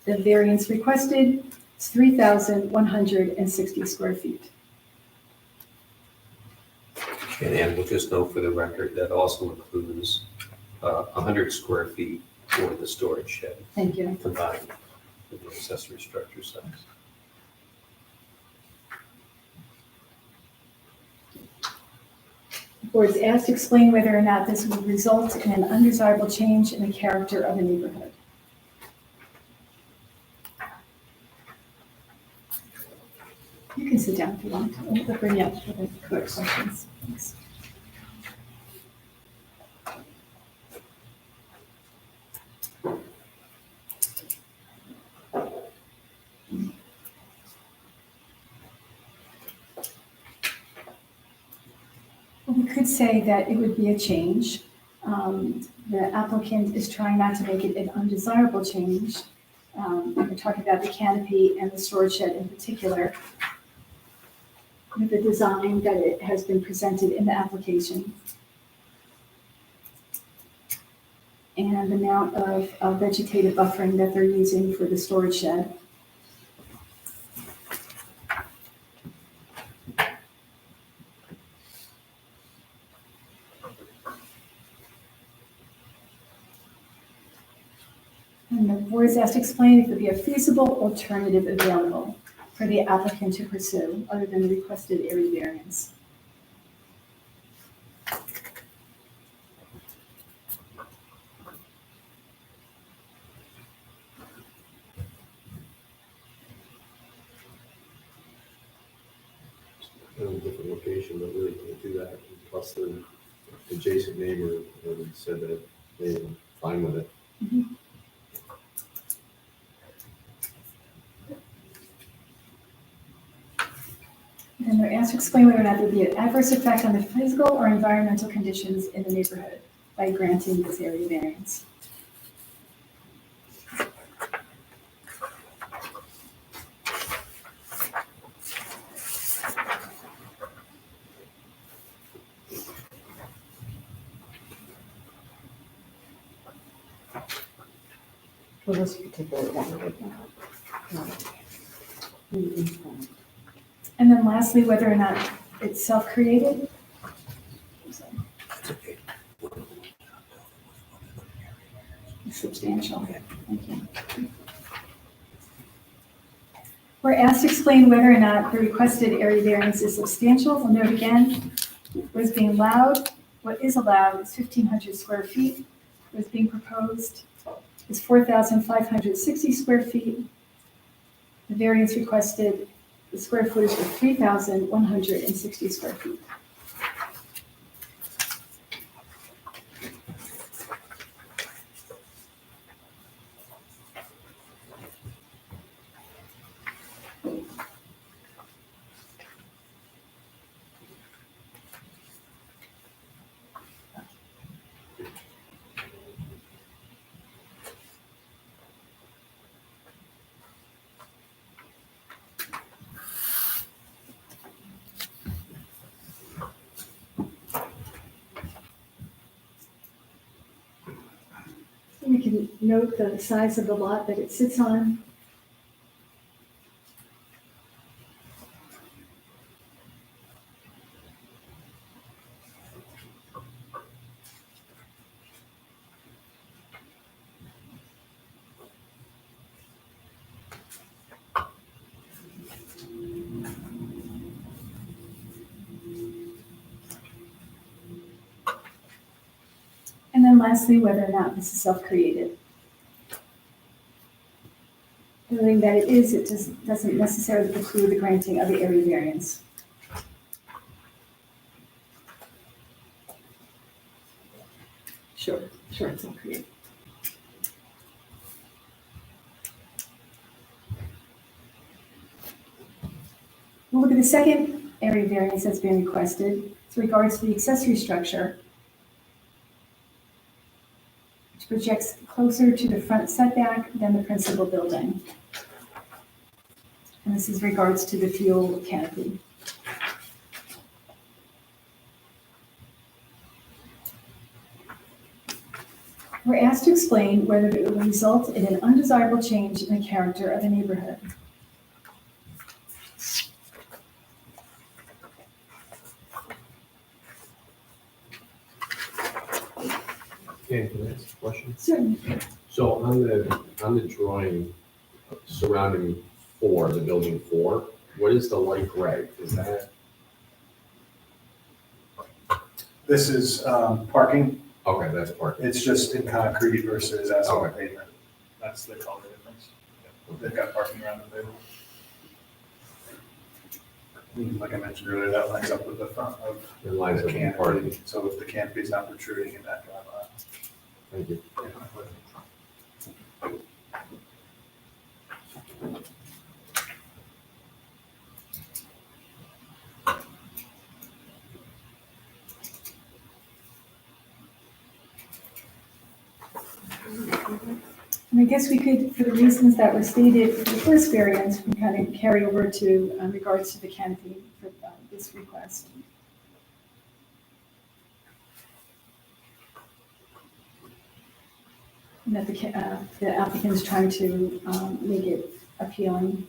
The variance requested is 3,160 square feet. And we'll just note for the record that also includes 100 square feet for the storage shed Thank you. combined with the accessory structure size. The board is asked to explain whether or not this would result in an undesirable change in the character of the neighborhood. You can sit down if you want. We'll bring you up for the quick questions. Thanks. We could say that it would be a change. The applicant is trying not to make it an undesirable change. We're talking about the canopy and the storage shed in particular, with the design that it has been presented in the application. And the amount of vegetative buffering that they're using for the storage shed. And the board is asked to explain if there be a feasible alternative available for the applicant to pursue other than the requested area variance. Different location, but really can't do that. Plus the adjacent neighbor said that they were fine with it. And they're asked to explain whether or not there'd be an adverse effect on the physical or environmental conditions in the neighborhood by granting this area variance. For this particular one right now. No. And then lastly, whether or not it's self-created. Substantial. Thank you. We're asked to explain whether or not the requested area variance is substantial. We'll note again, what is being allowed, what is allowed is 1,500 square feet. What is being proposed is 4,560 square feet. The variance requested, the square footage of 3,160 square feet. We can note the size of the lot that it sits on. And then lastly, whether or not this is self-created. Noting that it is, it doesn't necessarily preclude the granting of the area variance. Sure, it's self-created. We'll look at the second area variance that's been requested. With regards to the accessory structure, which projects closer to the front setback than the principal building. And this is regards to the fuel canopy. We're asked to explain whether it will result in an undesirable change in the character of the neighborhood. Okay, can I ask a question? Certainly. So on the drawing surrounding the building 4, what is the light gray? Is that, This is parking. okay, that's part. It's just in concrete versus asphalt pavement. That's the color difference. They've got parking around the table. Like I mentioned earlier, that lines up with the front of It lines the up with parking. canopy. So if the canopy is not protruding in that drive aisle. Thank you. And I guess we could, for the reasons that were stated for the first variance, we kind of carry over to regards to the canopy for this request. And that the applicant's trying to make it appealing.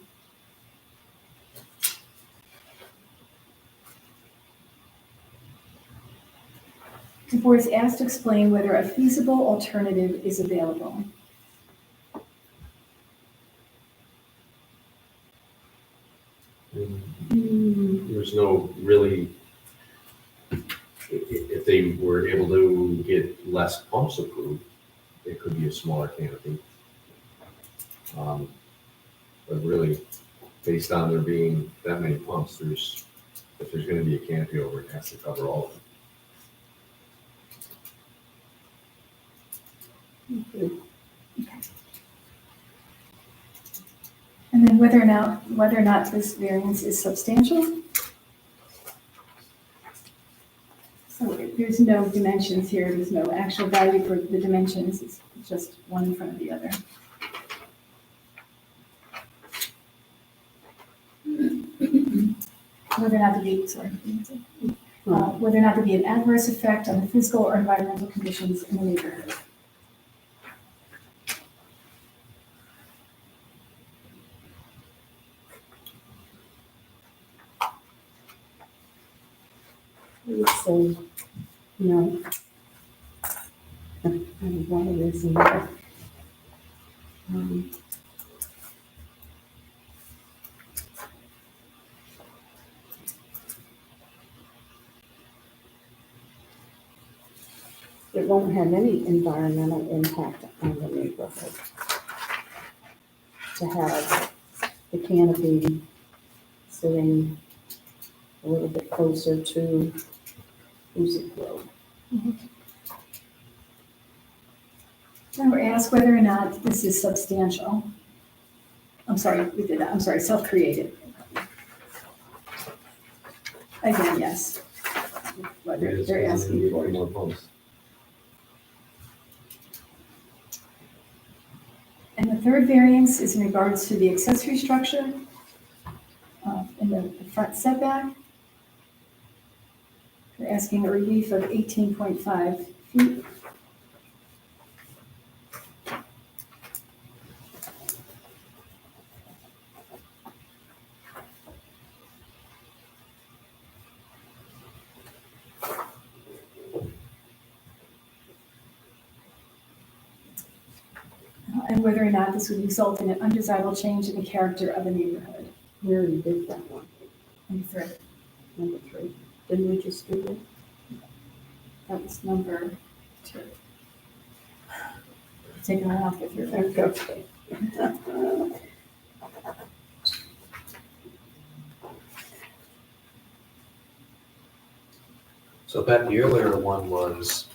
The board is asked to explain whether a feasible alternative is available. There's no really, if they were able to get less pumps approved, it could be a smaller canopy. But really, based on there being that many pumps, if there's gonna be a canopy over it, it has to cover all of them. And then whether or not this variance is substantial. there's no dimensions here, there's no actual value for the dimensions, it's just one in front of the other. Whether or not to be, whether or not to be an adverse effect on the physical or environmental conditions in the neighborhood. I would say, no. And one of these in there. Um, It won't have any environmental impact on the neighborhood. To have the canopy sitting a little bit closer to Hoosick Road. Now we're asked whether or not this is substantial. I'm sorry, we did that, I'm sorry, self-created. Again, yes. Whether they're asking for it. More points. And the third variance is in regards to the accessory structure in the front setback. They're asking a relief of 18.5 feet. And whether or not this would result in an undesirable change in the character of the neighborhood. We already did that one, And third, number 3. Didn't we just do that? that was number 2. Taking that off with your Okay. So Pat, the earlier one was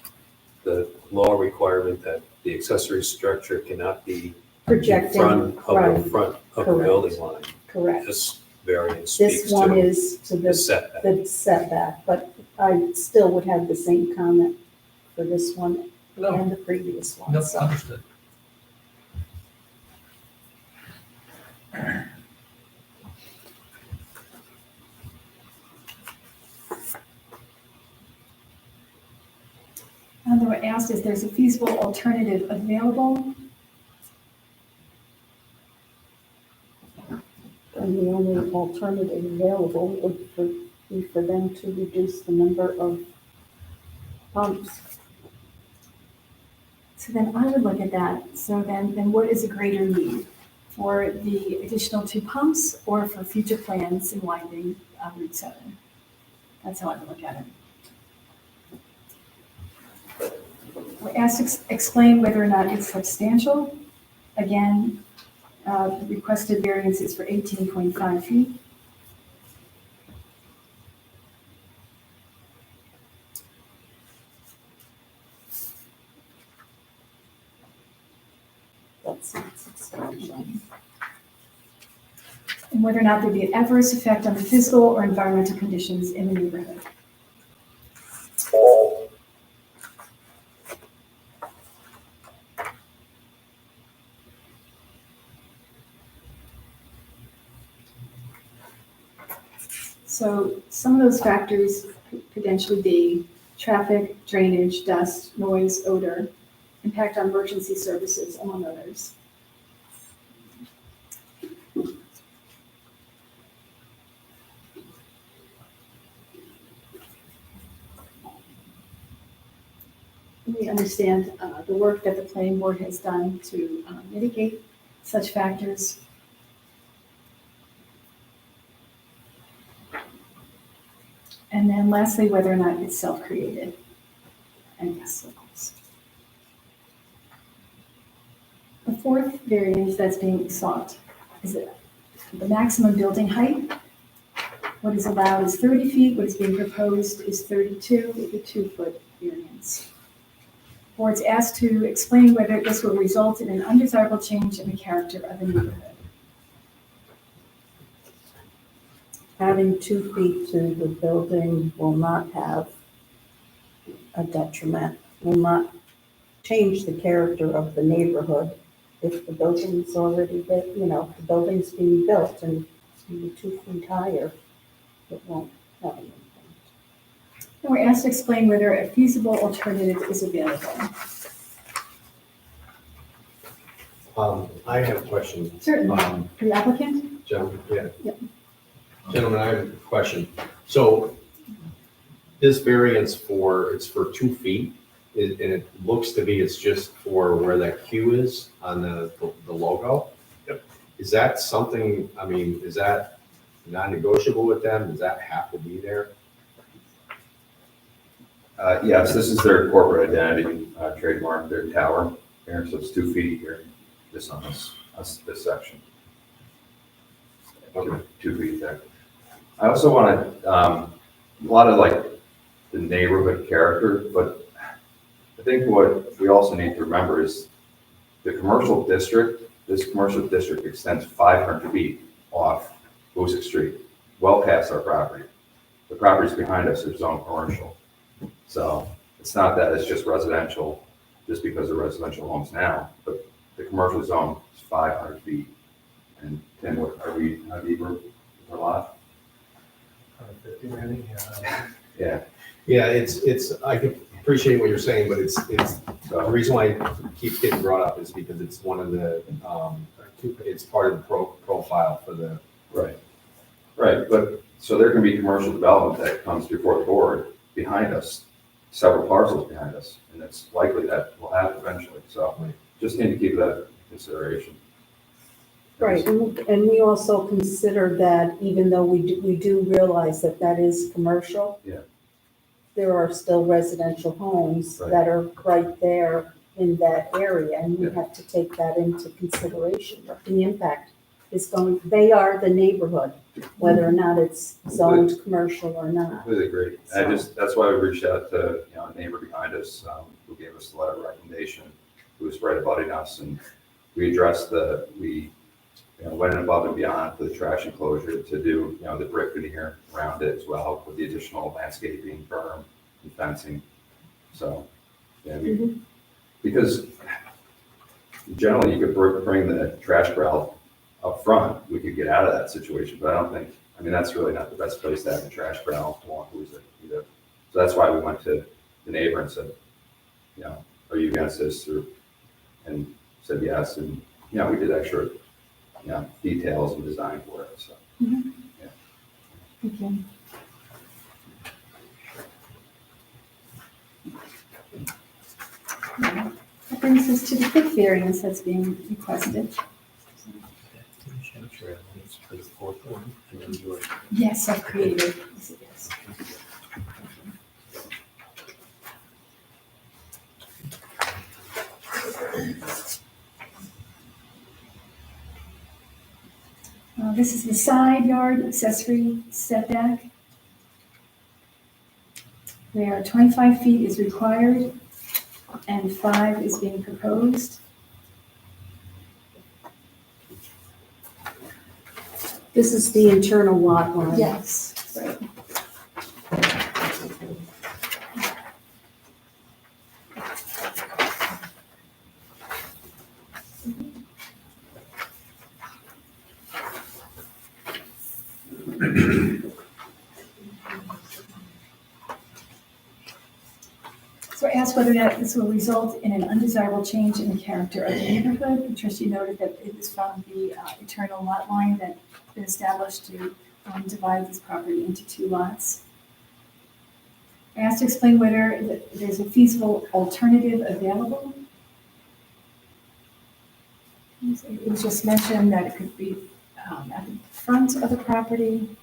the law requirement that the accessory structure cannot be in Projecting, front of right, the front of the correct. building line. correct. This variance speaks This one to is to the setback. the setback, but I still would have the same comment for this one No, and the previous one. no, So understood. And they were asked if there's a feasible alternative available. And the only alternative available would be for them to reduce the number of pumps. So then I would look at that. So then what is a greater need? For the additional 2 pumps or for future plans in widening Route 7? That's how I would look at it. We're asked to explain whether or not it's substantial. Again, the requested variance is for 18.5 feet. That's not substantial. And whether or not there'd be an adverse effect on the physical or environmental conditions in the neighborhood. So some of those factors could potentially be traffic, drainage, dust, noise, odor, impact on emergency services, among others. We understand the work that the planning board has done to mitigate such factors. And then lastly, whether or not it's self-created. And yes, of course. The fourth variance that's being sought is that the maximum building height. What is allowed is 30 feet, what is being proposed is 32 with a 2-foot variance. Board's asked to explain whether this will result in an undesirable change in the character of the neighborhood. Adding 2 feet to the building will not have a detriment, will not change the character of the neighborhood. If the building's already, the building's being built and it's gonna be 2 feet higher, it won't have an impact. And we're asked to explain whether a feasible alternative is available. I have a question. Certainly. Um, The applicant? Gentlemen, yeah. Yep. Gentlemen, I have a question. So this variance it's for 2 feet, and it looks to be it's just for where that Q is on the logo? Yep. Is that something, I mean, is that non-negotiable with them? Does that have to be there? Yes, this is their corporate identity, trademark, their tower here, so it's 2 feet here, this on this section. Okay. 2 feet there. I also want to, a lot of like the neighborhood character, but I think what we also need to remember is the commercial district, this commercial district extends 500 feet off Hoosick Street, well past our property. The properties behind us are zoned commercial. So it's not that it's just residential, just because of residential homes now, but the commercial zone is 500 feet. And Tim, what are we, how deep are a lot? 150, Randy? Yeah, Yeah, I can appreciate what you're saying, but the so, reason why it keeps getting brought up is because it's one of the, it's part of the profile for the, right. Right, but, so there can be commercial development that comes before the board behind us, several parcels behind us, and it's likely that will happen eventually, so just need to keep that in consideration. Right, and we also consider that even though we do realize that that is commercial. Yeah. There are still residential homes Right. that are right there in that area, and we Yeah. have to take that into consideration. What the impact is going, they are the neighborhood, whether or not it's zoned commercial or not. Completely agree. That's why we reached out to, a neighbor behind us, who gave us the letter of recommendation, who was right abutting us, and we addressed we went above and beyond the trash enclosure to do, the brick veneer around it as well, with the additional landscaping, berm, and fencing. So, yeah, because generally you could bring the trash barrel up front, we could get out of that situation, but I don't think, that's really not the best place to have a trash barrel along Hoosick either. So that's why we went to the neighbor and said, are you against this? And said yes, and, we did extra, details and design for it, so. Thank you. That brings us to the fifth variance that's being requested. For the fourth one, and then yours. Yes, I've created it. Yes, it is. This is the side yard accessory setback, where 25 feet is required and 5 is being proposed. This is the internal lot line. Yes, right. So I asked whether or not this will result in an undesirable change in the character of the neighborhood. The trustee noted that it is from the eternal lot line that been established to divide this property into 2 lots. I asked to explain whether there's a feasible alternative available. It was just mentioned that it could be at the front of the property,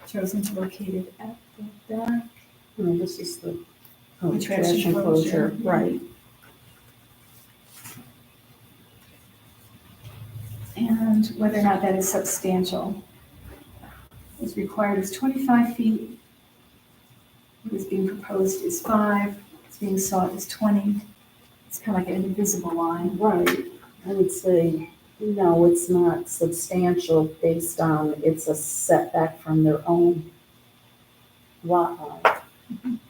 chosen to locate it at the back. No, this is the The trash enclosure, right. And whether or not that is substantial. What's required is 25 feet. What is being proposed is 5. What's being sought is 20. It's kind of like an invisible line. Right, I would say, no, it's not substantial based on, it's a setback from their own lot line.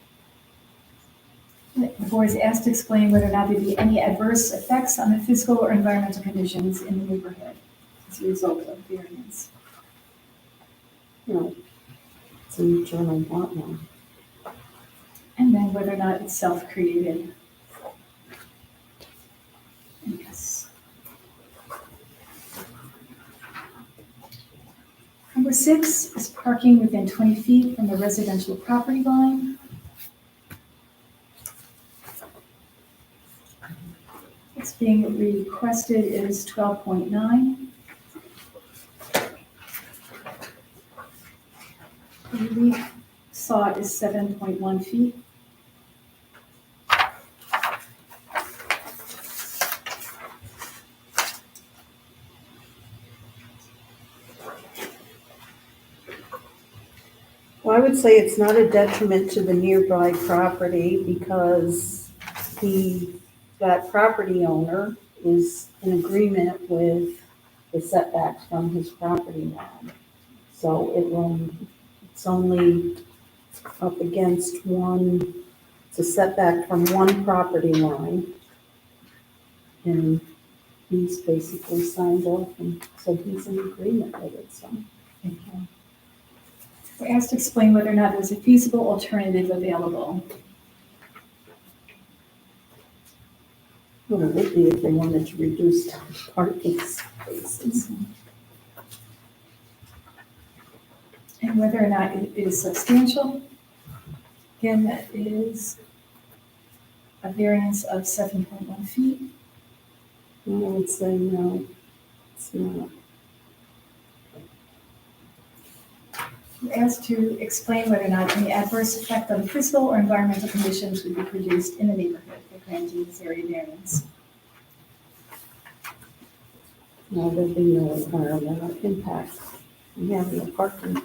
The board is asked to explain whether or not there be any adverse effects on the physical or environmental conditions in the neighborhood as a result of variance. No. It's an internal lot line. And then whether or not it's self-created. Yes. Number 6 is parking within 20 feet from the residential property line. What's being requested is 12.9. The relief sought is 7.1 feet. Well, I would say it's not a detriment to the nearby property because that property owner is in agreement with the setbacks from his property line. So it's only up against it's a setback from one property line. And he's basically signed off and said he's in agreement with it, so. We're asked to explain whether or not there's a feasible alternative available. Well, it would be if they wanted to reduce parking spaces. And whether or not it is substantial. Again, that is a variance of 7.1 feet. I would say no, it's not. We're asked to explain whether or not any adverse effect on physical or environmental conditions would be produced in the neighborhood by granting this area variance. No, there'd be no environmental impact. We have a parking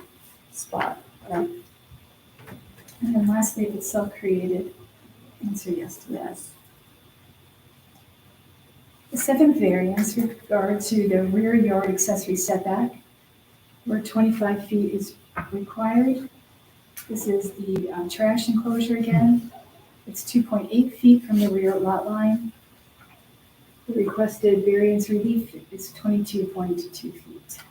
spot, right? And then lastly, if it's self-created, answer yes to that. The 7th variance regards to the rear yard accessory setback, where 25 feet is required. This is the trash enclosure again. It's 2.8 feet from the rear lot line. The requested variance relief is 22.2 feet.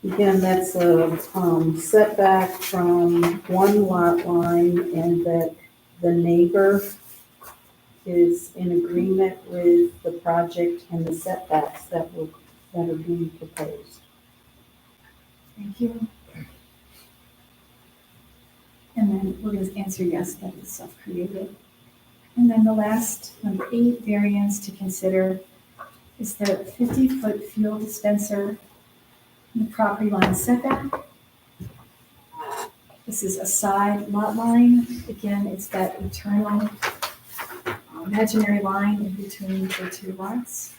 Again, that's a setback from one lot line and that the neighbor is in agreement with the project and the setbacks that are being proposed. Thank you. And then we're going to answer yes, that is self-created. And then the last, number 8, variance to consider is the 50-foot fuel dispenser in the property line setback. This is a side lot line. Again, it's that eternal imaginary line in between the two lots.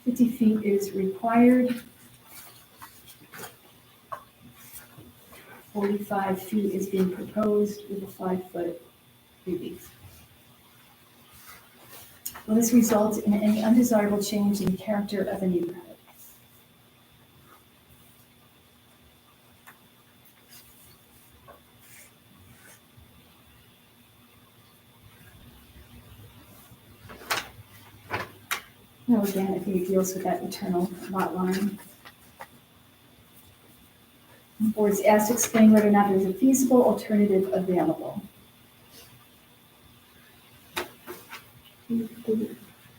50 feet is required. 45 feet is being proposed with a 5-foot relief. Will this result in any undesirable change in character of the neighborhood? No, again, I think it deals with that eternal lot line. The board is asked to explain whether or not there is a feasible alternative available.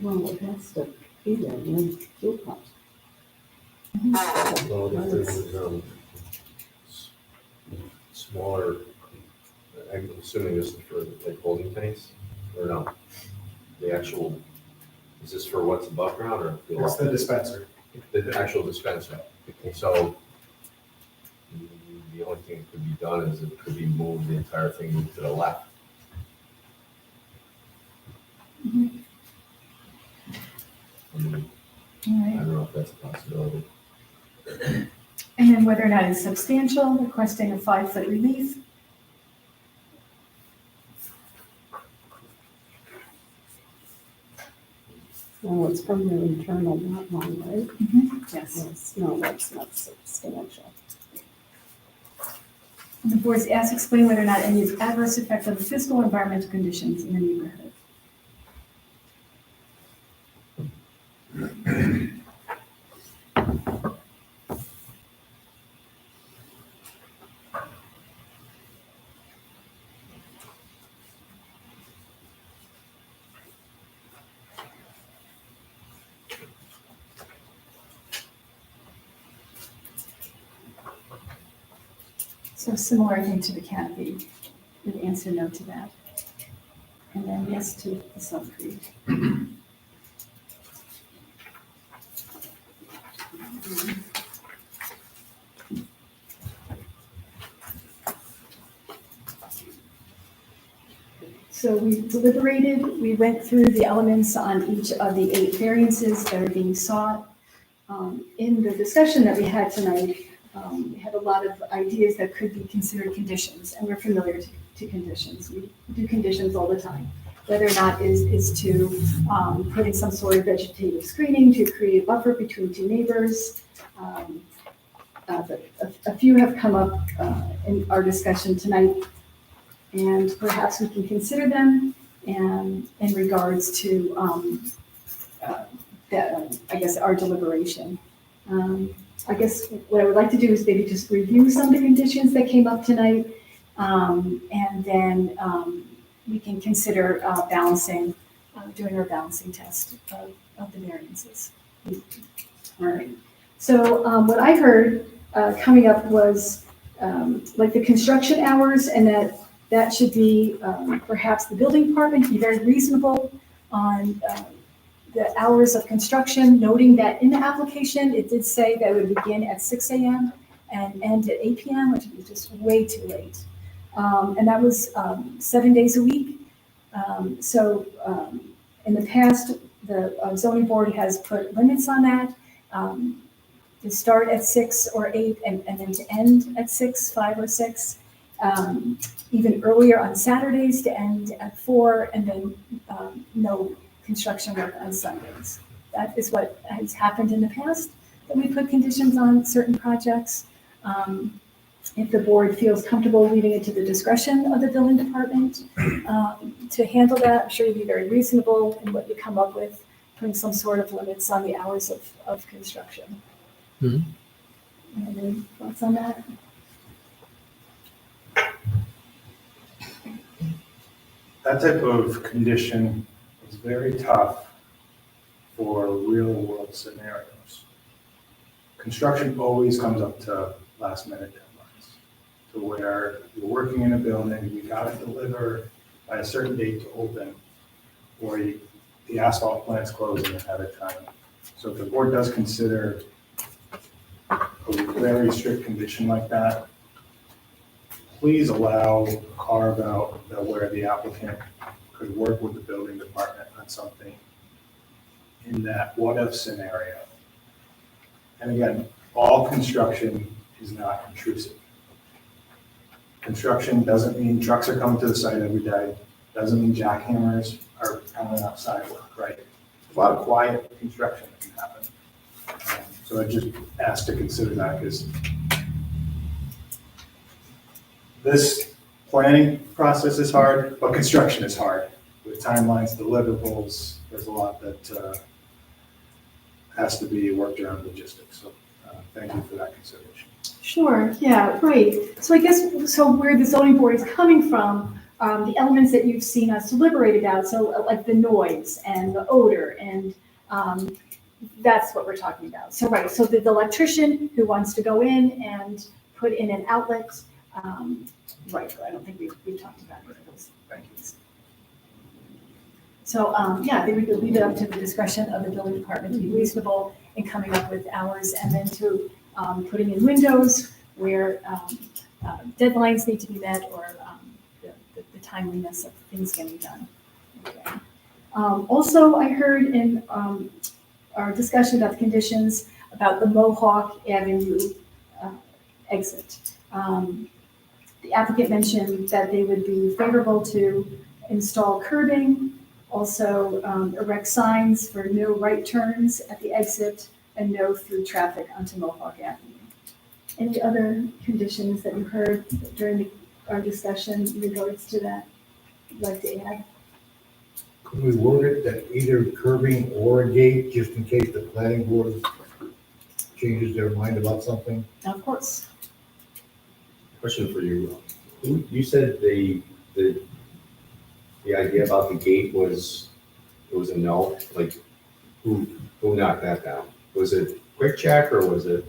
Well, it has to be there, no fuel pumps. Well, if there's, smaller, I'm assuming this is for like holding tanks, or no? The actual, is this for what's above ground or? It's the dispenser. The actual dispenser. So the only thing that could be done is it could be moved, the entire thing moved to the left. Mhm. I mean, All I right. don't know if that's a possibility. And then whether or not it's substantial, requesting a 5-foot relief. I Oh, it's from their internal lot line, right? Yes. Yes, no, that's not substantial. The board's asked to explain whether or not any adverse effect of the physical or environmental conditions in the neighborhood. So similar, I think, to the canopy, would answer no to that. And then yes to the subcrete. So we deliberated, we went through the elements on each of the 8 variances that are being sought. In the discussion that we had tonight, we had a lot of ideas that could be considered conditions, and we're familiar to conditions. We do conditions all the time, whether or not is to put in some sort of vegetative screening to create a buffer between 2 neighbors. But a few have come up in our discussion tonight, and perhaps we can consider them and in regards to I guess our deliberation. I guess what I would like to do is maybe just review some of the conditions that came up tonight, and then we can consider balancing, doing our balancing test of the variances. All right. So what I heard coming up was like the construction hours, and that should be perhaps the building department be very reasonable on the hours of construction, noting that in the application, it did say that it would begin at 6 a.m. and end at 8 p.m., which was just way too late. And that was 7 days a week. In the past, the zoning board has put limits on that, to start at 6 or 8 and then to end at 6, 5 or 6. Even earlier on Saturdays to end at 4, and then no construction work on Sundays. That is what has happened in the past, that we put conditions on certain projects. If the board feels comfortable leaving it to the discretion of the building department to handle that, I'm sure you'd be very reasonable in what you come up with, putting some sort of limits on the hours of construction. Mhm. Any thoughts on that? That type of condition is very tough for real-world scenarios. Construction always comes up to last-minute deadlines, to where you're working in a building, you gotta deliver by a certain date to open, or the asphalt plant's closing ahead of time. So if the board does consider a very strict condition like that, please allow a carve out where the applicant could work with the building department on something in that what if scenario. And again, all construction is not intrusive. Construction doesn't mean trucks are coming to the site every day, doesn't mean jackhammers are pounding out sidewalk, right? A lot of quiet construction that can happen. So I just asked to consider that, because this planning process is hard, but construction is hard. With timelines, deliverables, there's a lot that has to be worked around logistics. So thank you for that consideration. Sure, yeah, right. So I guess, so where the zoning board is coming from, the elements that you've seen us deliberate about, so like the noise and the odor, and that's what we're talking about. So, right, so the electrician who wants to go in and put in an outlet, right, I don't think we've talked about any of those things. So, yeah, I think we could leave it up to the discretion of the building department to be reasonable in coming up with hours, and then to putting in windows where deadlines need to be met, or the timeliness of things getting done. Okay. Also, I heard in our discussion about the conditions about the Mohawk Avenue exit. The applicant mentioned that they would be favorable to install curbing Also, erect signs for no right turns at the exit and no through traffic onto Mohawk Avenue. Any other conditions that you heard during our discussion in regards to that you'd like to add? Could we word it that either curbing or a gate, just in case the planning board changes their mind about something? Of course. Question for you. You said the idea about the gate was, it was a no, like, who knocked that down? Was it Quick Check or was it?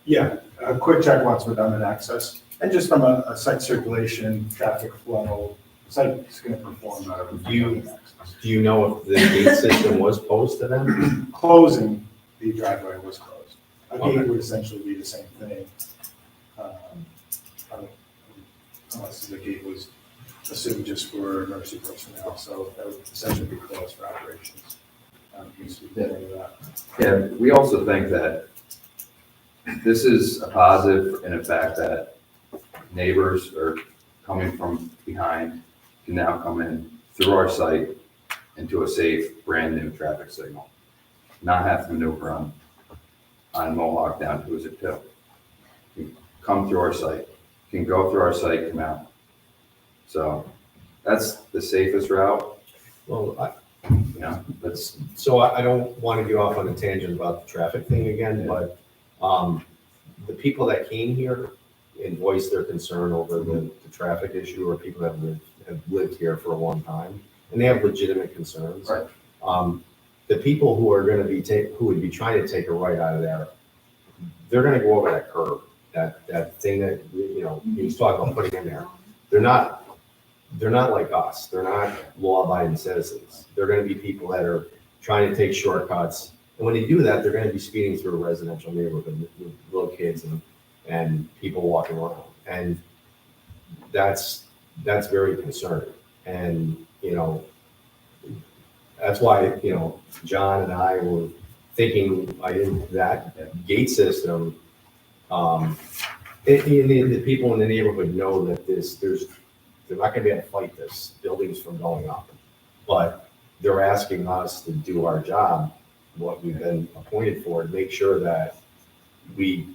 Yeah, a quick check wants redundant access, and just from a site circulation, traffic flow, site's gonna perform better with redundant access. Do you know if the gate system was posed to them? Closing the driveway was closed. A Okay. gate would essentially be the same thing. Unless the gate was assumed just for emergency personnel, so that would essentially be closed for operations. You can speak to any of that. Yeah, we also think that this is a positive in the fact that neighbors are coming from behind can now come in through our site into a safe, brand-new traffic signal. Not have to maneuver on Mohawk down to Hoosick Hill. Can come through our site, can go through our site, come out. So that's the safest route, Well, you know, that's, so I don't want to get off on a tangent about the traffic thing again, but the people that came here and voiced their concern over the traffic issue are people that have lived here for a long time, and they have legitimate concerns. Right. The people who are going to be who would be trying to take a right out of there, they're going to go over that curb, that thing that, you know, he's talking about putting in there. They're not like us. They're not law-abiding citizens. They're going to be people that are trying to take shortcuts. And when they do that, they're going to be speeding through a residential neighborhood with little kids and people walking around. And that's very concerning. And, you know, that's why, you know, John and I were thinking that gate system, the people in the neighborhood know that they're not gonna be able to fight this, buildings from going up. But they're asking us to do our job, what we've been appointed for, to make sure that we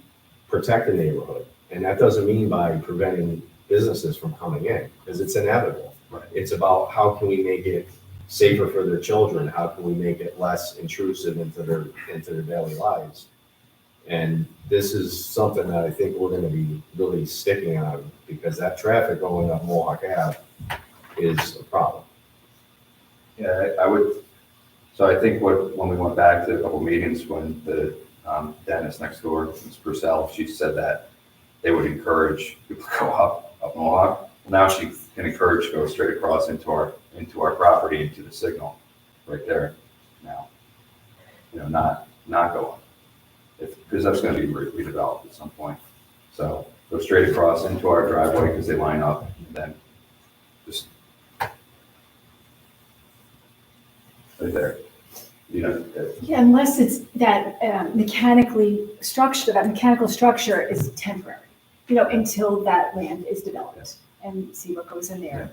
protect the neighborhood. And that doesn't mean by preventing businesses from coming in, because it's inevitable. Right. It's about how can we make it safer for their children? How can we make it less intrusive into their daily lives? And this is something that I think we're gonna be really sticking on, because that traffic going up Mohawk Ave is a problem. yeah, I would, so I think when we went back to a couple meetings, when the dentist next door, Ms. Purcell, she said that they would encourage people to go up Mohawk. Now she can encourage to go straight across into our property, into the signal, right there now. You know, not go up. Because that's gonna be redeveloped at some point. So go straight across into our driveway because they line up, and then just right there. You know, Yeah, unless it's that mechanical structure is temporary, you know, until that land is developed and see what goes in there.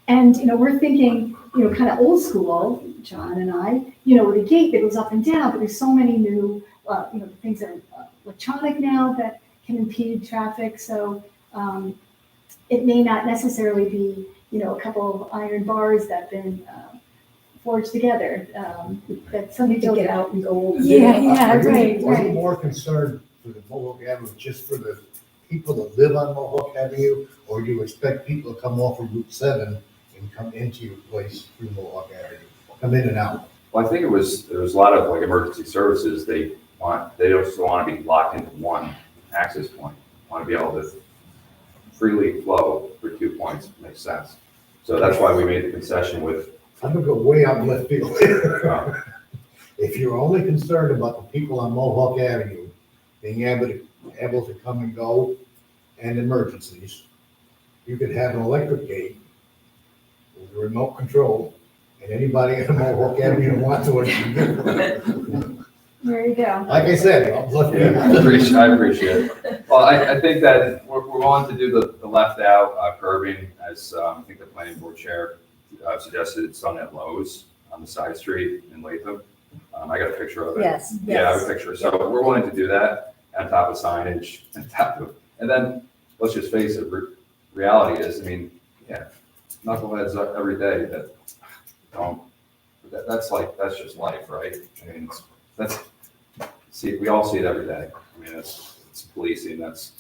And, you know, we're thinking, you know, kind of old school, John and I, you know, with a gate that goes up and down, but there's so many new, you know, things that are electronic now that can impede traffic. So it may not necessarily be, you know, a couple of iron bars that have been forged together, that somebody To built get out and go over. Yeah, Are you- right, Are you right. more concerned for the Mohawk Avenue, just for the people that live on Mohawk Avenue, or do you expect people to come off of Route 7 and come into your place through Mohawk Avenue, come in and out? well, I think there was a lot of like emergency services, they just want to be locked into one access point, want to be able to freely flow for 2 points, makes sense. So that's why we made the concession with, I'm gonna go way out left field here. If you're only concerned about the people on Mohawk Avenue being able to come and go and emergencies, you could have an electric gate with remote control, and anybody on Mohawk Avenue who wants to. There you go. Like I said, I'm left I field. appreciate it. Well, I think that we're going to do the left out curbing, as I think the planning board chair suggested it's done at Lowe's on the side street in Latham. I got a picture of it. Yes, Yeah, I have a yes. picture. So we're willing to do that on top of signage, on top of, and then, let's just face it, reality is, I mean, yeah, knuckleheads every day that don't, that's just life, right? I mean, we all see it every day. I mean, it's policing, that's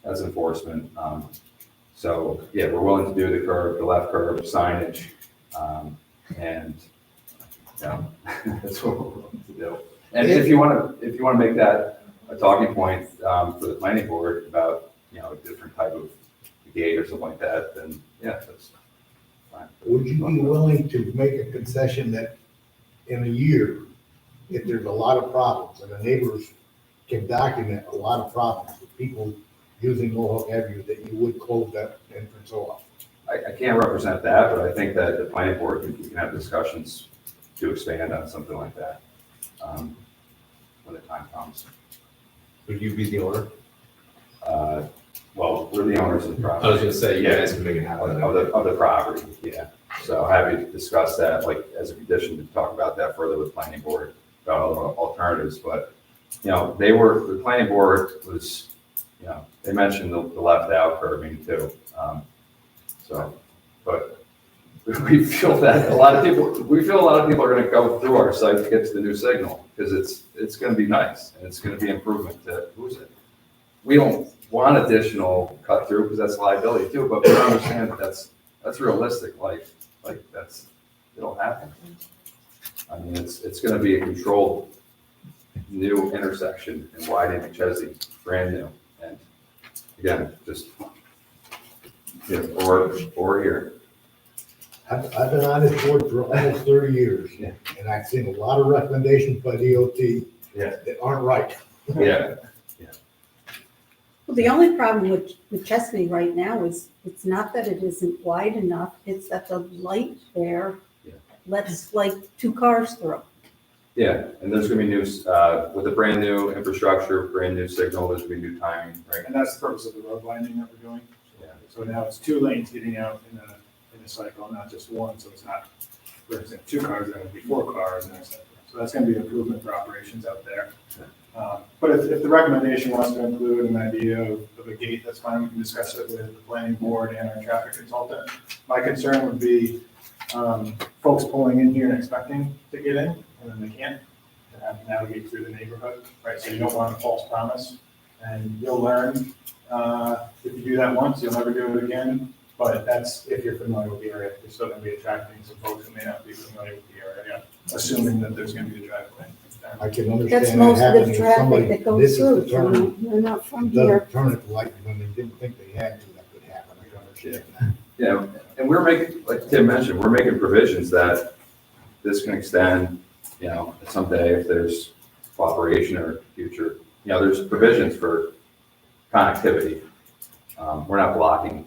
enforcement. So, yeah, we're willing to do the left curb, signage, and, that's what we're willing to do. And if you want to make that a talking point, for the planning board about, a different type of gate or something like that, then, yeah, that's fine. Would you be willing to make a concession that in a year, if there's a lot of problems and the neighbors can document a lot of problems with people using Mohawk Avenue, that you would close that entrance off? I can't represent that, but I think that the planning board can have discussions to expand on something like that, when the time comes. Would you be the owner? Well, we're the owners of the I property. was gonna say, you guys can make it happen. Of the property, yeah. So happy to discuss that, like, as a condition, to talk about that further with planning board, about other alternatives, but, the planning board was, they mentioned the left out curbing too. So, but we feel that a lot of people are gonna go through our site to get to the new signal, because it's gonna be nice, and it's gonna be improvement to, who's it? We don't want additional cut through, because that's liability too, but we understand that that's realistic life, like, it'll happen. I mean, it's gonna be a controlled new intersection in White and McChesney, brand new, and again, just, or here. I've been on this board for almost 30 years, Yeah. and I've seen a lot of recommendations by DOT Yeah. that aren't right. Yeah, Well, the only problem with Chesney right now is, it's not that it isn't wide enough, it's that the light there Yeah. lets like 2 cars through. yeah, and there's gonna be new, with the brand new infrastructure, brand new signal, there's gonna be new timing, right? And that's the purpose of the road widening that we're doing. Yeah. So now it's 2 lanes getting out in a cycle, not just one, so it's not, for example, 2 cars, then it'll be 4 cars in a cycle. So that's gonna be an improvement for operations out there. But if the recommendation wants to include an idea of a gate, that's fine, we can discuss it with the planning board and our traffic consultant. My concern would be, folks pulling in here and expecting to get in, and then they can't, and have to navigate through the neighborhood, right? So you don't want a false promise, and you'll learn, if you do that once, you'll never do it again. But that's if you're familiar with the area. You're still gonna be attracting some folks who may not be familiar with the area, assuming that there's gonna be a driveway. I can That's understand that most of happening the if traffic somebody that goes misses through, the turn, they're not from here. doesn't turn it like when they didn't think they had to, that could happen. I can understand that. Yeah, and we're making, like Tim mentioned, we're making provisions that this can extend, someday if there's cooperation or future, there's provisions for connectivity. We're not blocking,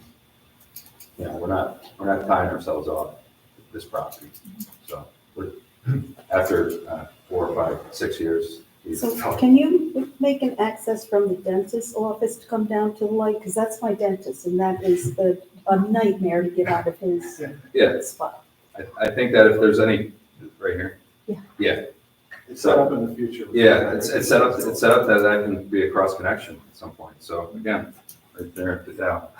we're not tying ourselves off this property. So we're, after 4 or 5, 6 years. So can you make an access from the dentist's office to come down to the light? Because that's my dentist, and that is a nightmare to get out of his Yeah, spot. I think that if there's any, right here? Yeah. Yeah, It's set up in the future. yeah, it's set up that can be a cross connection at some point. So again, right there at the Dow.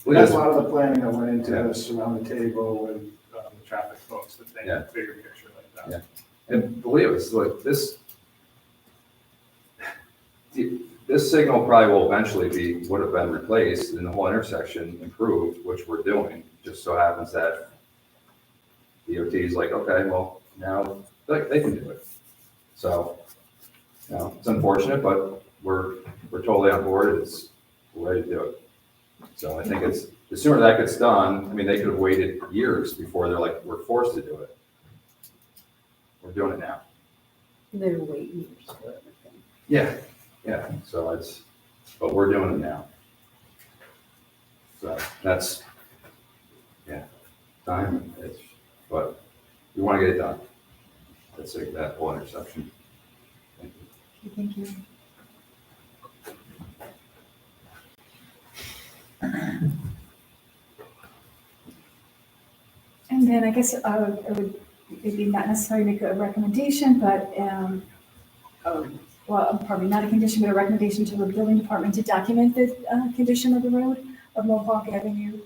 That's a lot of the planning that went into Yeah. this around the table with the traffic folks, that they Yeah. bigger picture like that. Yeah. And believe us, like this signal probably will eventually would have been replaced and the whole intersection improved, which we're doing. Just so happens that DOT is like, okay, well, now they can do it. So, it's unfortunate, but we're totally on board. We're ready to do it. So I think the sooner that gets done, I mean, they could have waited years before they're like, we're forced to do it. We're doing it now. They're waiting years for everything. Yeah, so but we're doing it now. So that's, time, but we want to get it done. That's like that whole intersection. Thank you. Thank you. And then I guess it would maybe not necessarily make a recommendation, but, well, probably not a condition, but a recommendation to the building department to document the condition of the road of Mohawk Avenue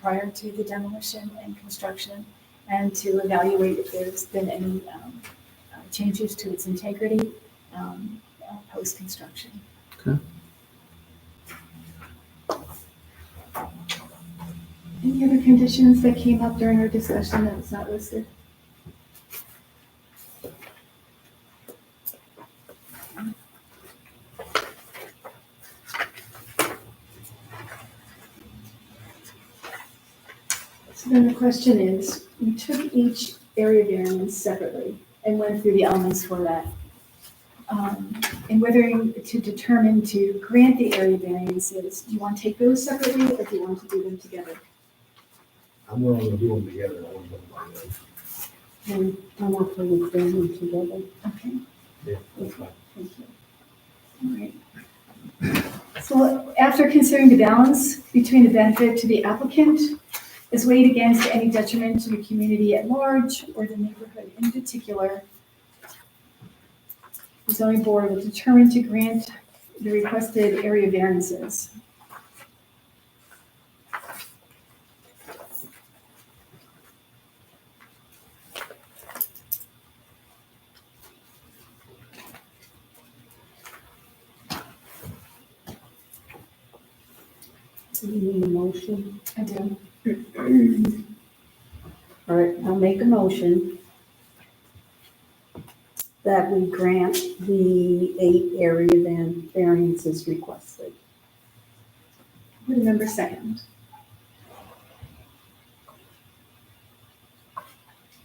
prior to the demolition and construction, and to evaluate if there's been any changes to its integrity post-construction. Okay. Any other conditions that came up during our discussion that was not listed? So then the question is, we took each area variance separately and went through the elements for that. And whether to determine to grant the area variances, do you want to take those separately or do you want to do them together? I'm willing to do them together. I want to do them together. And I'm okay with doing them together. Okay. Yeah, that's fine. Thank you. All right. So after considering the balance between the benefit to the applicant is weighed against any detriment to the community at large or the neighborhood in particular, the zoning board will determine to grant the requested area variances. Do you need a motion? I do. All right, I'll make a motion that we grant the 8 area variances requested. Would a member second?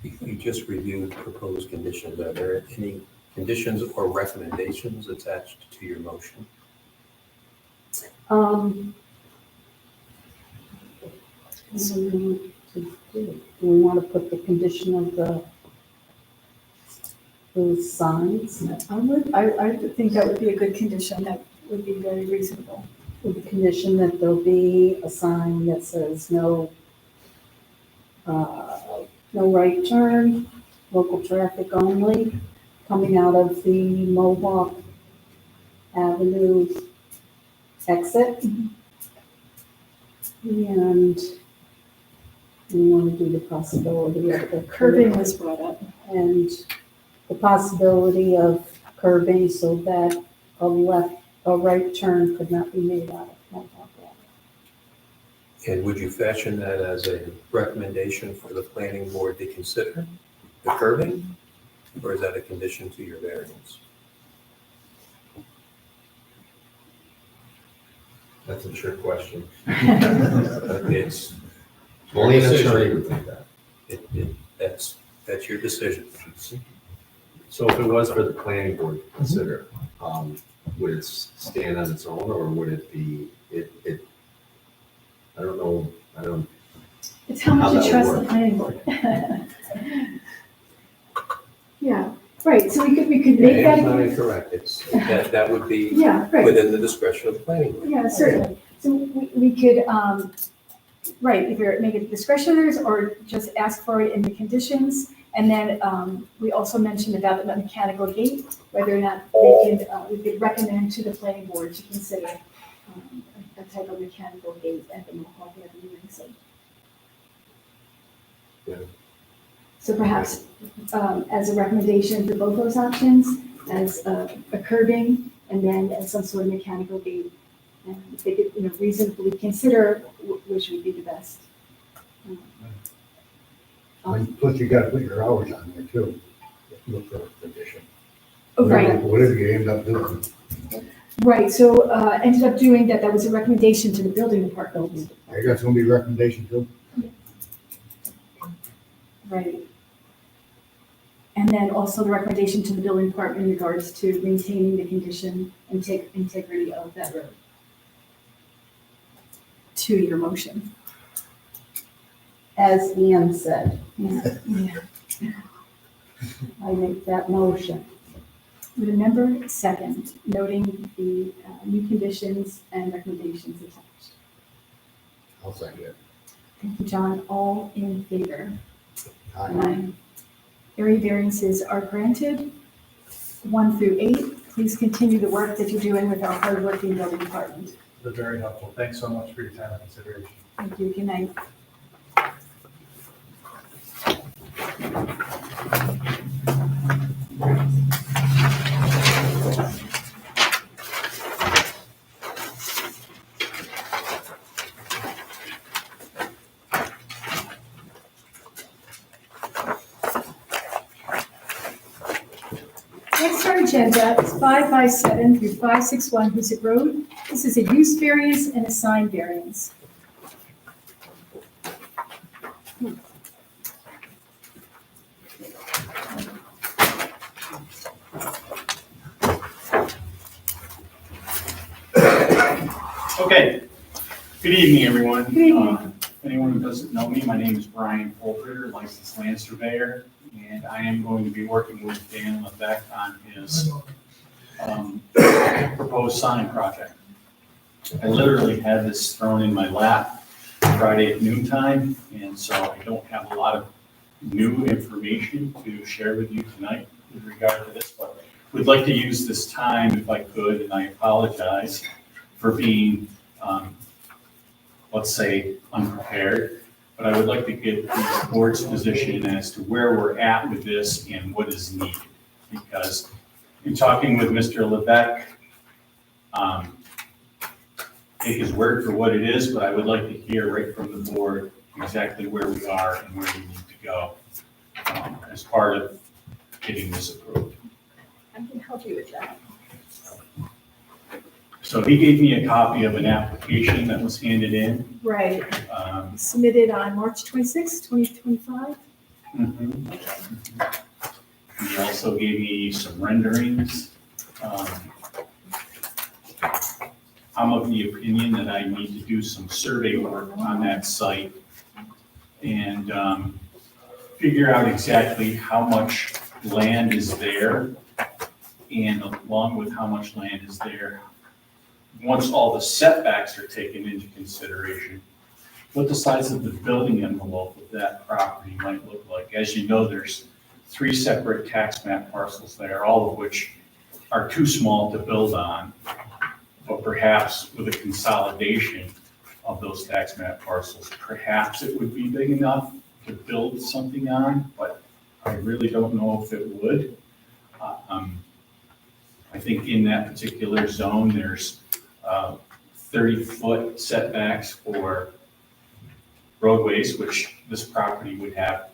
You just reviewed proposed conditions. Are there any conditions or recommendations attached to your motion? What do we want to do? Do we want to put the condition of those signs? I would think that would be a good condition. That would be very reasonable. With the condition that there'll be a sign that says no right turn, local traffic only, coming out of the Mohawk Avenue exit. And we want to do the possibility of the Curbing was brought up. and the possibility of curbing so that a right turn could not be made out of Mohawk Avenue. And would you fashion that as a recommendation for the planning board to consider the curbing? Or is that a condition to your variance? That's a trick question. It's Only an decision. attorney would think that. That's your decision. So if it was for the planning board to consider, would it stand on its own, or would it be, I don't know, It's how much How you that trust would the planning board. Yeah, right, so we could make It's not that, incorrect. That would be yeah, right, within the discretion of the planning board. yeah, certainly. So we could, right, either make it discretionary or just ask for it in the conditions. And then we also mentioned about the mechanical gate, whether or not we could recommend to the planning board to consider a type of mechanical gate at the Mohawk Avenue exit. Yeah. So perhaps as a recommendation for both those options, as a curbing and then as some sort of mechanical gate. And they could, reasonably consider which would be the best. Plus you gotta put your hours on there too. Look for a condition. Right, Whatever you end up doing. right. So ended up doing that. That was a recommendation to the building department. I guess gonna be a recommendation too. Right. And then also the recommendation to the building department in regards to maintaining the condition and integrity of that road. To your motion. As Ian said, Yeah. I make that motion. Would a member second, noting the new conditions and recommendations attached? I'll second it. Thank you, John. All in favor? Aye. Area variances are granted, 1 through 8. Please continue the work that you're doing with our hardworking building department. They're very helpful. Thanks so much for your time and consideration. Thank you. Good night. Next, our agenda is 557 through 561 Hoosick Road. This is a use variance and a sign variance. Okay, good evening, everyone. Good evening. Anyone who doesn't know me, my name is Brian Folker, licensed land surveyor, and I am going to be working with Dan Levesque on his proposed sign project. I literally had this thrown in my lap Friday at noon time, and so I don't have a lot of new information to share with you tonight with regard to this, but would like to use this time if I could, and I apologize for being, let's say, unprepared, but I would like to get the board's position as to where we're at with this and what is needed. Because in talking with Mr. Levesque, take his word for what it is, but I would like to hear right from the board exactly where we are and where we need to go as part of getting this approved. I can help you with that. So he gave me a copy of an application that was handed in. Right. Um, Submitted on March 26, 2025. mhm. He also gave me some renderings. I'm of the opinion that I need to do some survey work on that site and figure out exactly how much land is there, and along with how much land is there, once all the setbacks are taken into consideration, what the size of the building envelope of that property might look like. As you know, there's 3 separate tax map parcels there, all of which are too small to build on, but perhaps with a consolidation of those tax map parcels, perhaps it would be big enough to build something on, but I really don't know if it would. I think in that particular zone, there's 30-foot setbacks for roadways, which this property would have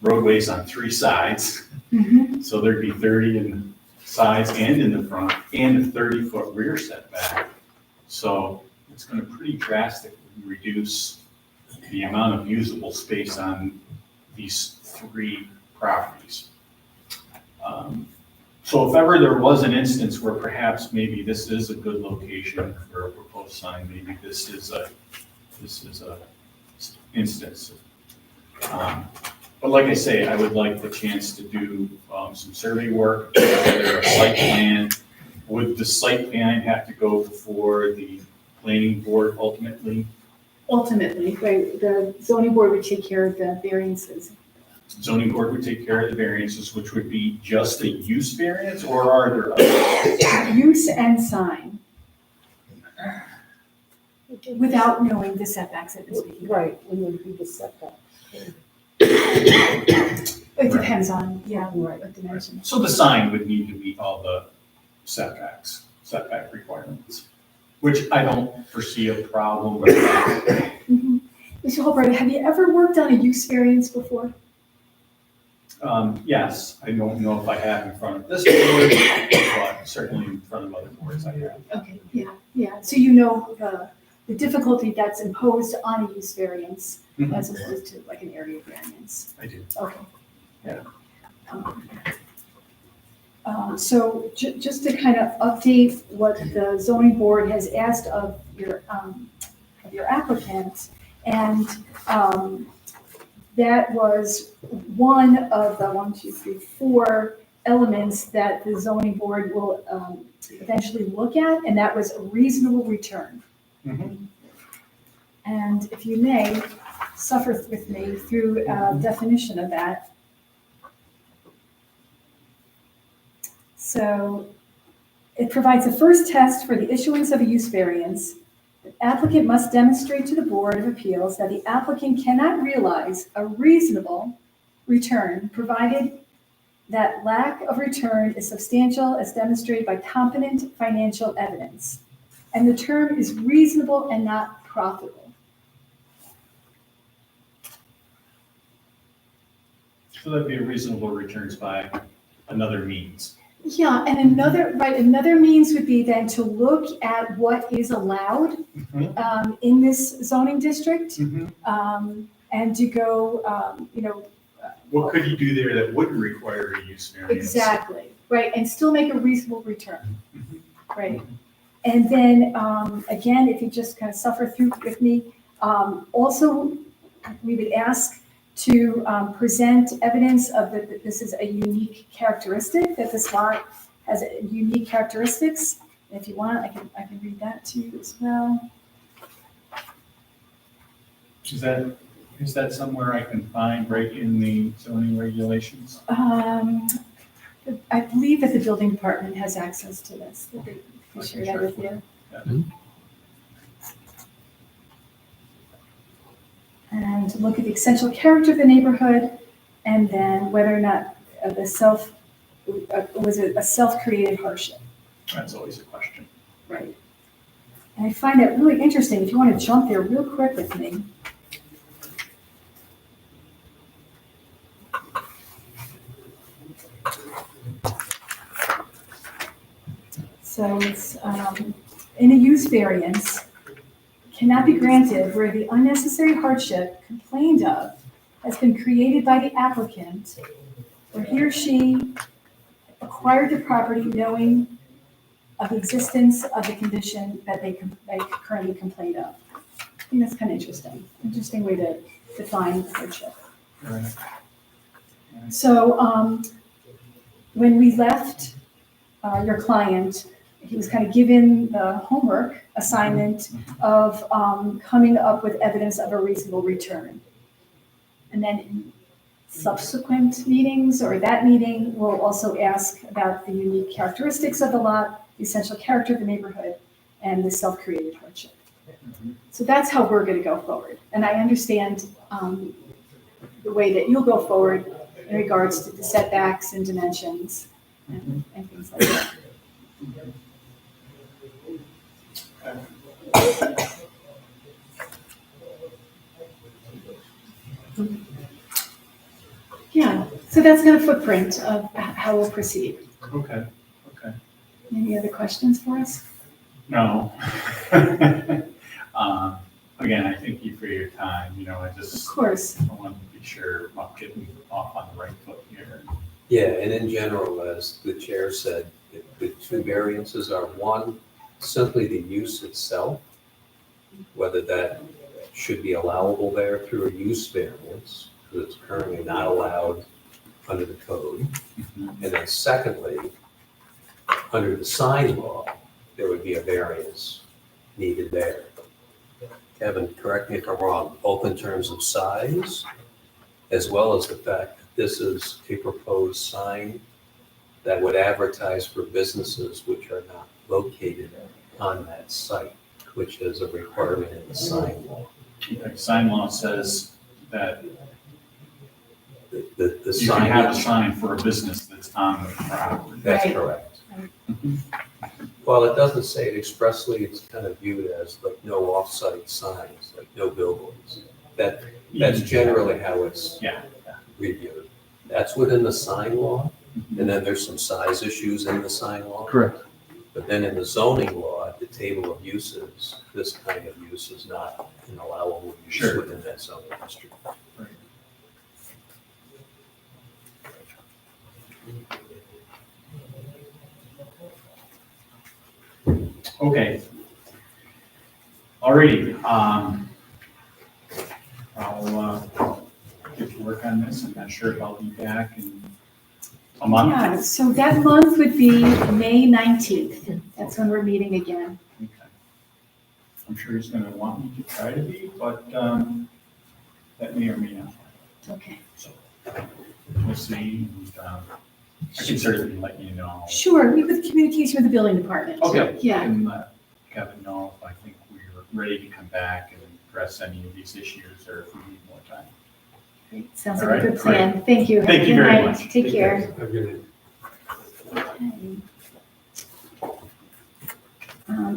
roadways on 3 sides. So there'd be 30 in the sides and in the front, and a 30-foot rear setback. So it's going to pretty drastically reduce the amount of usable space on these 3 properties. So if ever there was an instance where perhaps maybe this is a good location for a proposed sign, maybe this is a instance. But like I say, I would like the chance to do some survey work, whether a site plan. Would the site plan have to go before the planning board ultimately? Ultimately, right, the zoning board would take care of the variances. Zoning board would take care of the variances, which would be just a use variance, or are there others? Use and sign. Without knowing the setbacks I've been speaking about. Right, and then do the setback. It depends on, yeah, what dimension. So the sign would need to meet all the setback requirements, which I don't foresee a problem with. Mr. Holbrook, have you ever worked on a use variance before? Yes, I don't know if I have in front of this board, but certainly in front of other boards I have. Okay, yeah, so you know the difficulty that's imposed on a use variance Mhm. as opposed to like an area variance. I do. Okay. Yeah. So just to kind of update what the zoning board has asked of your applicant, and that was one of the 4 elements that the zoning board will eventually look at, and that was a reasonable return. Mhm. And if you may, suffer with me through a definition of that. So it provides a first test for the issuance of a use variance. The applicant must demonstrate to the Board of Appeals that the applicant cannot realize a reasonable return, provided that lack of return is substantial as demonstrated by competent financial evidence. And the term is reasonable and not profitable. So that'd be a reasonable returns by another means. Yeah, and another means would be then to look at what is allowed in this zoning district, and to go, What could you do there that wouldn't require a use variance? exactly, right, and still make a reasonable return, right? And then, again, if you just kind of suffer through with me, also, we would ask to present evidence of that this is a unique characteristic, that this lot has unique characteristics. If you want, I can read that to you as well. Is that somewhere I can find right in the zoning regulations? I believe that the building department has access to this. That they share that with you. And look at the essential character of the neighborhood, and then whether or not was it a self-created hardship, That's always a question. right? And I find that really interesting. If you want to jump there real quick with me. So it's in a use variance, cannot be granted where the unnecessary hardship complained of has been created by the applicant, or he or she acquired the property knowing of the existence of the condition that they currently complained of. I think that's kind of interesting way to define hardship. Right. So when we left your client, he was kind of given the homework assignment of coming up with evidence of a reasonable return. And then in subsequent meetings or that meeting, we'll also ask about the unique characteristics of the lot, the essential character of the neighborhood, and the self-created hardship. So that's how we're going to go forward. And I understand the way that you'll go forward in regards to the setbacks and dimensions and things like that. Yeah, so that's kind of footprint of how we'll proceed. Okay. Any other questions for us? No. Again, I thank you for your time, I Of just course. want to be sure I'm getting off on the right foot here. Yeah, and in general, as the chair said, the two variances are, one, simply the use itself, whether that should be allowable there through a use variance, because it's currently not allowed under the code. And then secondly, under the sign law, there would be a variance needed there. Kevin, correct me if I'm wrong, both in terms of size, as well as the fact that this is a proposed sign that would advertise for businesses which are not located on that site, which is a requirement in the sign law. The sign law says that The you can have a signage, sign for a business that's on the property. that's Right. correct. Well, it doesn't say it expressly, it's kind of viewed as like no off-site signs, like no billboards. That's generally how it's Yeah. reviewed. That's within the sign law, and then there's some size issues in the sign law. Correct. But then in the zoning law, the table of uses, this kind of use is not an allowable use Sure. within that zoning district. Okay. Alrighty, I'll get to work on this. I'm not sure if I'll be back in a month. Yeah, so that month would be May 19th. That's when we're meeting again. Okay. I'm sure he's gonna want me to try to be, but, that may or may not. Okay. So we'll see. And, I can certainly let you know. Sure, we with communication with the building department. Okay. Yeah. And let Kevin know if I think we're ready to come back and address any of these issues or if we need more time. Great. Sounds All like a right, good plan. Thank you. Have a Thank you good very night. much. Take Take care. care. Have a good night.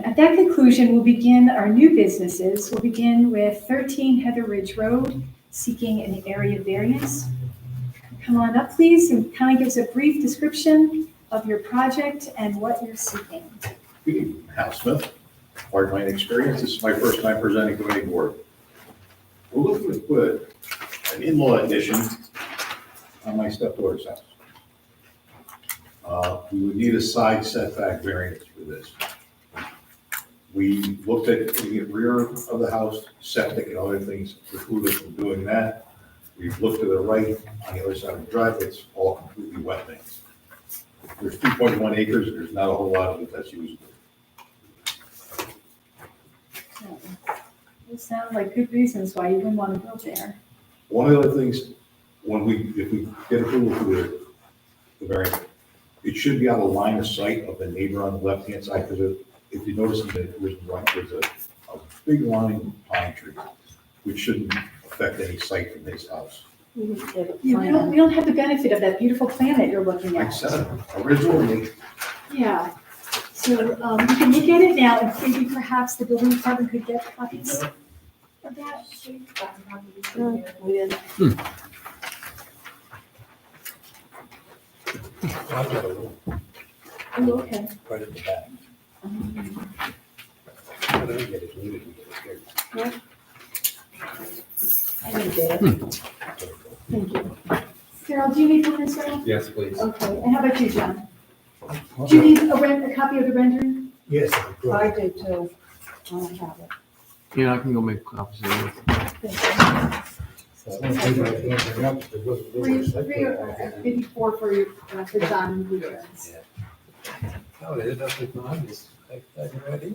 At that conclusion, we'll begin our new businesses. We'll begin with 13 Heather Ridge Road, seeking an area variance. Come on up, please, and kind of give us a brief description of your project and what you're seeking. Good evening, Hal Smith. Pardon my inexperience, this is my first time presenting to any board. We're looking to put an in-law addition on my stepdaughter's house. We would need a side setback variance for this. We looked at the rear of the house, septic and other things preclude us from doing that. We've looked to the right, on the other side of the drive, it's all completely wetlands. There's 2.1 acres, there's not a whole lot of it that's usable. Those sound like good reasons why you wouldn't want to build there. One of the other things, if we get approval for the variance, it should be out of line of sight of the neighbor on the left-hand side, because if you notice in the original drawing, there's a big line of pine trees, which shouldn't affect any sight from his house. Yeah, we don't have the benefit of that beautiful plan that you're looking Like I at. said, originally, Yeah. So you can look at it now and maybe perhaps the building department could get copies of that. I've got a little Oh, okay. right at the back. I don't get it, needed to get it here. I didn't get it. Thank you. Carol, do you need one as well? Yes, please. Okay, and how about you, John? Do you need a copy of the rendering? Yes, I do too. I don't have it. Yeah, I can go make copies of it. Maybe four for you, for John and returns. Oh, they did that with mine, is that ready?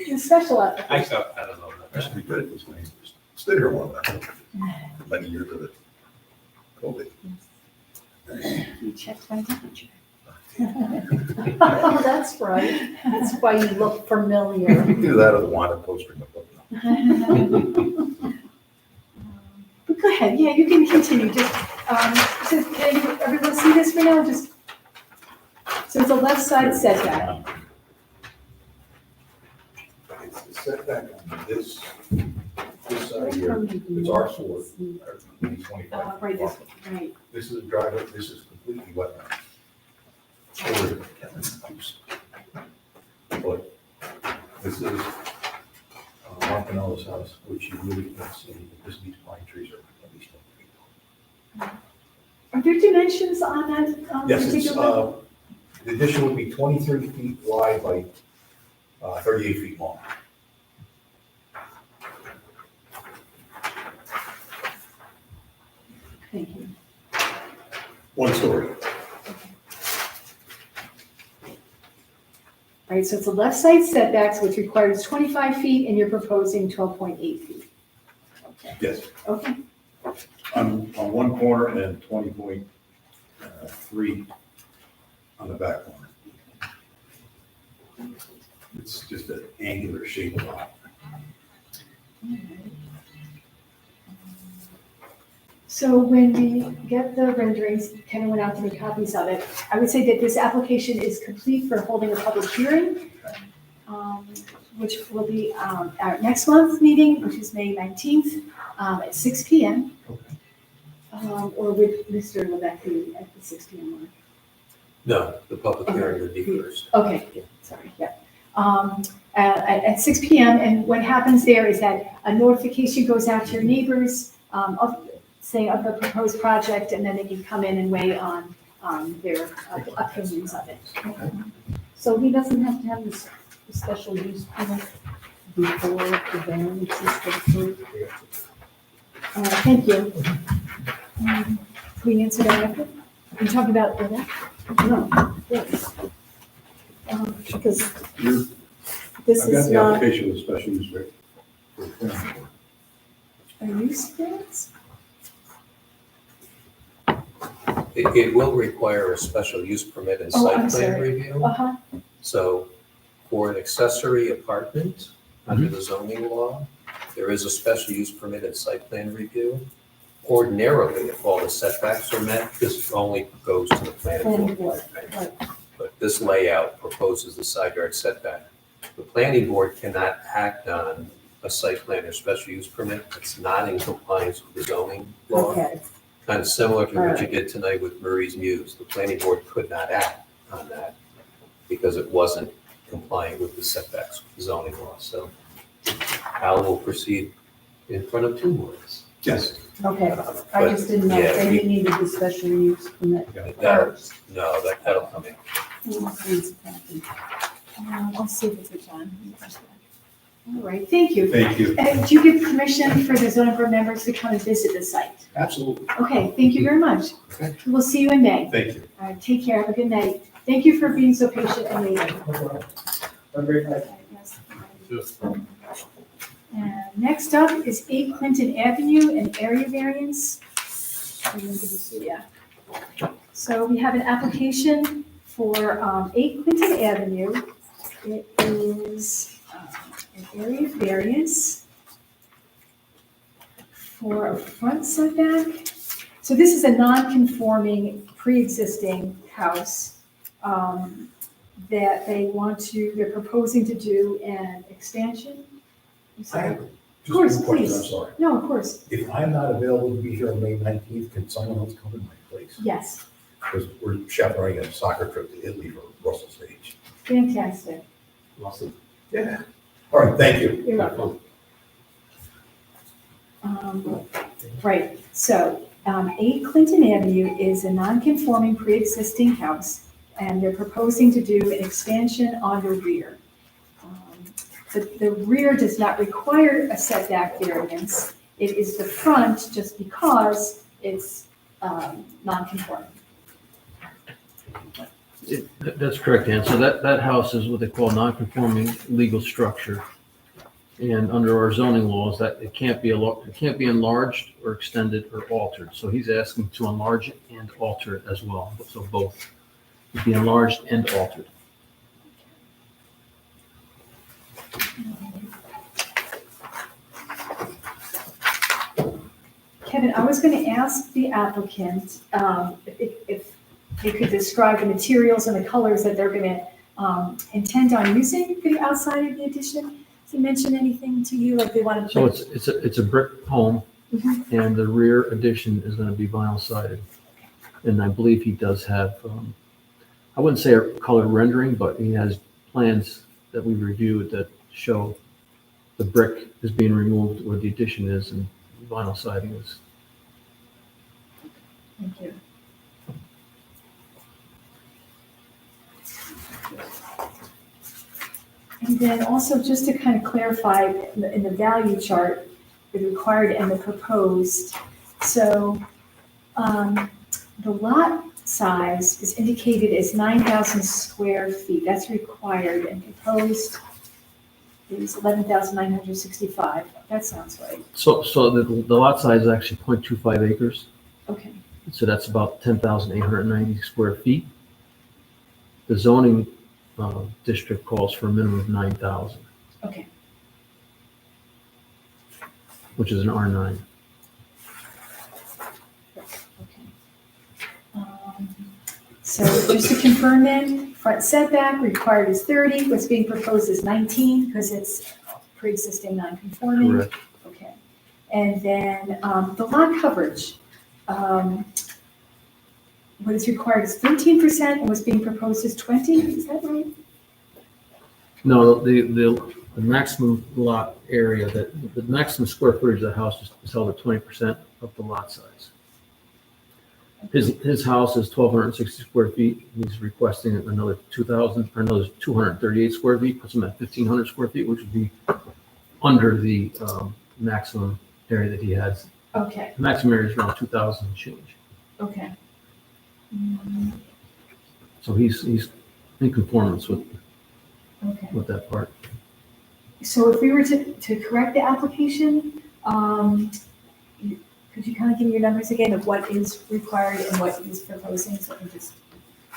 You special up. I don't know. I should be good at this thing. Stood here long enough, many years of it. COVID. You checked my temperature. Oh, that's right. That's why you look familiar. You can do that or the wanted poster in the book. But go ahead, yeah, you can continue, just, so can everyone see this for now, just, so it's a left side setback. It's the setback on this side here, it's our sword, our 25. Right, this, right, This is a driveway, this is completely wetland. But this is Mark Pinello's house, which you really can't see, because these pine trees are at least 1 feet. are there dimensions on that, Yes, it's, particular? the addition would be 23 feet wide by 38 feet long. Thank you. 1 story. All right, so it's a left side setbacks, which requires 25 feet, and you're proposing 12.8 feet. Okay, Yes, okay, on one corner and then 20.3 on the back corner. It's just an angular shaped lot. so when we get the renderings, Kevin went out to make copies of it. I would say that this application is complete for holding a public hearing, which will be our next month's meeting, which is May 19th, at 6 PM. Or with Mr. Levesque at the 6 PM mark. No, the public hearing would be first. Okay, sorry, yeah. At 6 PM, and what happens there is that a notification goes out to your neighbors of the proposed project, and then they can come in and weigh on their opinions of it. So he doesn't have to have this special use permit before the variance is approved? Thank you. Can we answer that after? We talk about that? No, yes. Because You're- this I've got is the not, application with special use rate for the planning board. a use variance? It will require a special use permit and Oh, site I'm plan sorry. review. Uh-huh, So for an accessory apartment, under the zoning law, there is a special use permit and site plan review. Ordinarily, if all the setbacks are met, this only goes to the planning planning board. board, right. But this layout proposes the side yard setback. The planning board cannot act on a site plan or special use permit that's not in compliance with the zoning law. Okay, Kind of similar to what you Alright. did tonight with Murray's Muse. The planning board could not act on that because it wasn't compliant with the setbacks with the zoning law. So Al will proceed in front of two boards. Yes. okay. I just didn't know if they needed the special use permit That'll- first. No, that'll come in. I'll see if it's on. All right, thank you. Thank you. Do you give permission for the zoning board members to come and visit the site? Absolutely. Okay, thank you very much. Okay. We'll see you in May. Thank you. All right, take care, have a good night. Thank you for being so patient and waiting. Have a great night. And next up is 8 Clinton Avenue, an area variance. I'm gonna give you see, yeah. So we have an application for 8 Clinton Avenue. It is an area variance for a front setback. So this is a non-conforming, pre-existing house that they're proposing to do an expansion. I'm I sorry. have Of course, just one question, I'm please. sorry. No, of course, If I'm not available to be here on May 19th, can someone else come in my place? yes, Because we're chaperoning a soccer trip to Italy for Russell Stage. fantastic. Awesome. Yeah. All right, thank you. You're welcome. Right, so 8 Clinton Avenue is a non-conforming pre-existing house, and they're proposing to do an expansion on the rear. The rear does not require a setback variance. It is the front just because it's non-conforming. That's correct, Ann. So that house is what they call non-conforming legal structure. And under our zoning laws, that it can't be enlarged or extended or altered. So he's asking to enlarge it and alter it as well. So both, it'd be enlarged and altered. Kevin, I was going to ask the applicant if they could describe the materials and the colors that they're going to intend on using for the outside of the addition. Did he mention anything to you, like they wanted to? So it's a brick home, and the rear addition is going to be vinyl sided. And I believe he does have, I wouldn't say a color rendering, but he has plans that we reviewed that show the brick is being removed where the addition is and vinyl siding is. Thank you. And then also, just to kind of clarify, in the value chart, the required and the proposed. So the lot size is indicated as 9,000 square feet. That's required, and proposed is 11,965. That sounds right. So the lot size is actually 0.25 acres. Okay, So that's about 10,890 square feet. The zoning district calls for a minimum of 9,000, okay. which is an R9. So just to confirm then, front setback required is 30, what's being proposed is 19 because it's pre-existing non-conforming. Correct. Okay. And then the lot coverage, what is required is 13% and what's being proposed is 20, is that right? No, the maximum lot area, the maximum square footage of the house is held at 20% of the lot size. His house is 1,260 square feet. He's requesting another 238 square feet, puts him at 1,500 square feet, which would be under the maximum area that he has. Okay, The maximum area is around 2,000 and change. okay. So he's in conformance with Okay. that part. So if we were to correct the application, Could you kind of give me your numbers again of what is required and what he's proposing, so I can just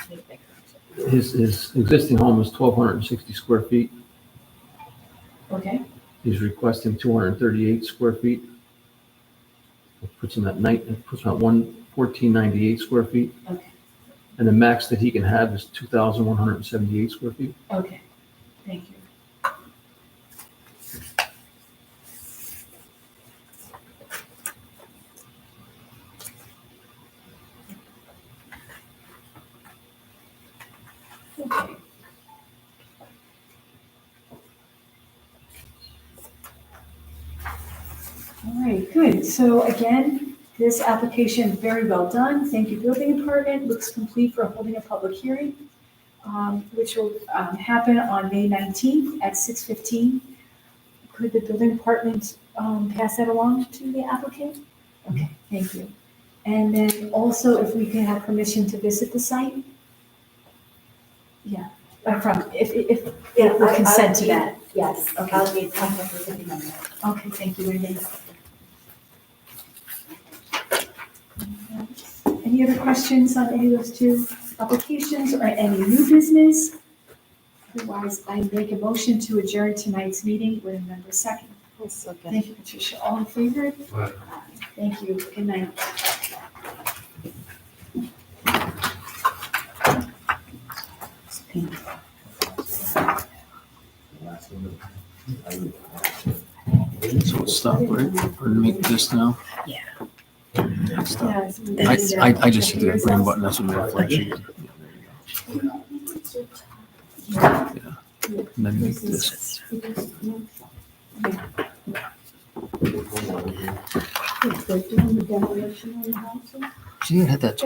make that correction? His existing home is 1,260 square feet. Okay, He's requesting 238 square feet. It puts him at 1,498 square feet. okay, And the max that he can have is 2,178 square feet. okay, thank you. Okay. All right, good. So again, this application is very well done. Thank you, building department. Looks complete for holding a public hearing, which will happen on May 19th at 6:15. Could the building department pass that along to the applicant? Okay, thank you. And then also if we can have permission to visit the site? Yeah, if we'll consent to that. Yes, Okay. I'll need contact with him on that. Okay, thank you, Wendy. Any other questions on any of those two applications or any new business? Otherwise, I make a motion to adjourn tonight's meeting with a member second. Thank you, Patricia. All in favor? Aye. Thank you. Good night. So it's stop, right? Or make this now? Yeah. Stop. Yes. I just hit the green button, that's what made it flash again. Yeah. And then make this. They're doing the demolition on the house. She had that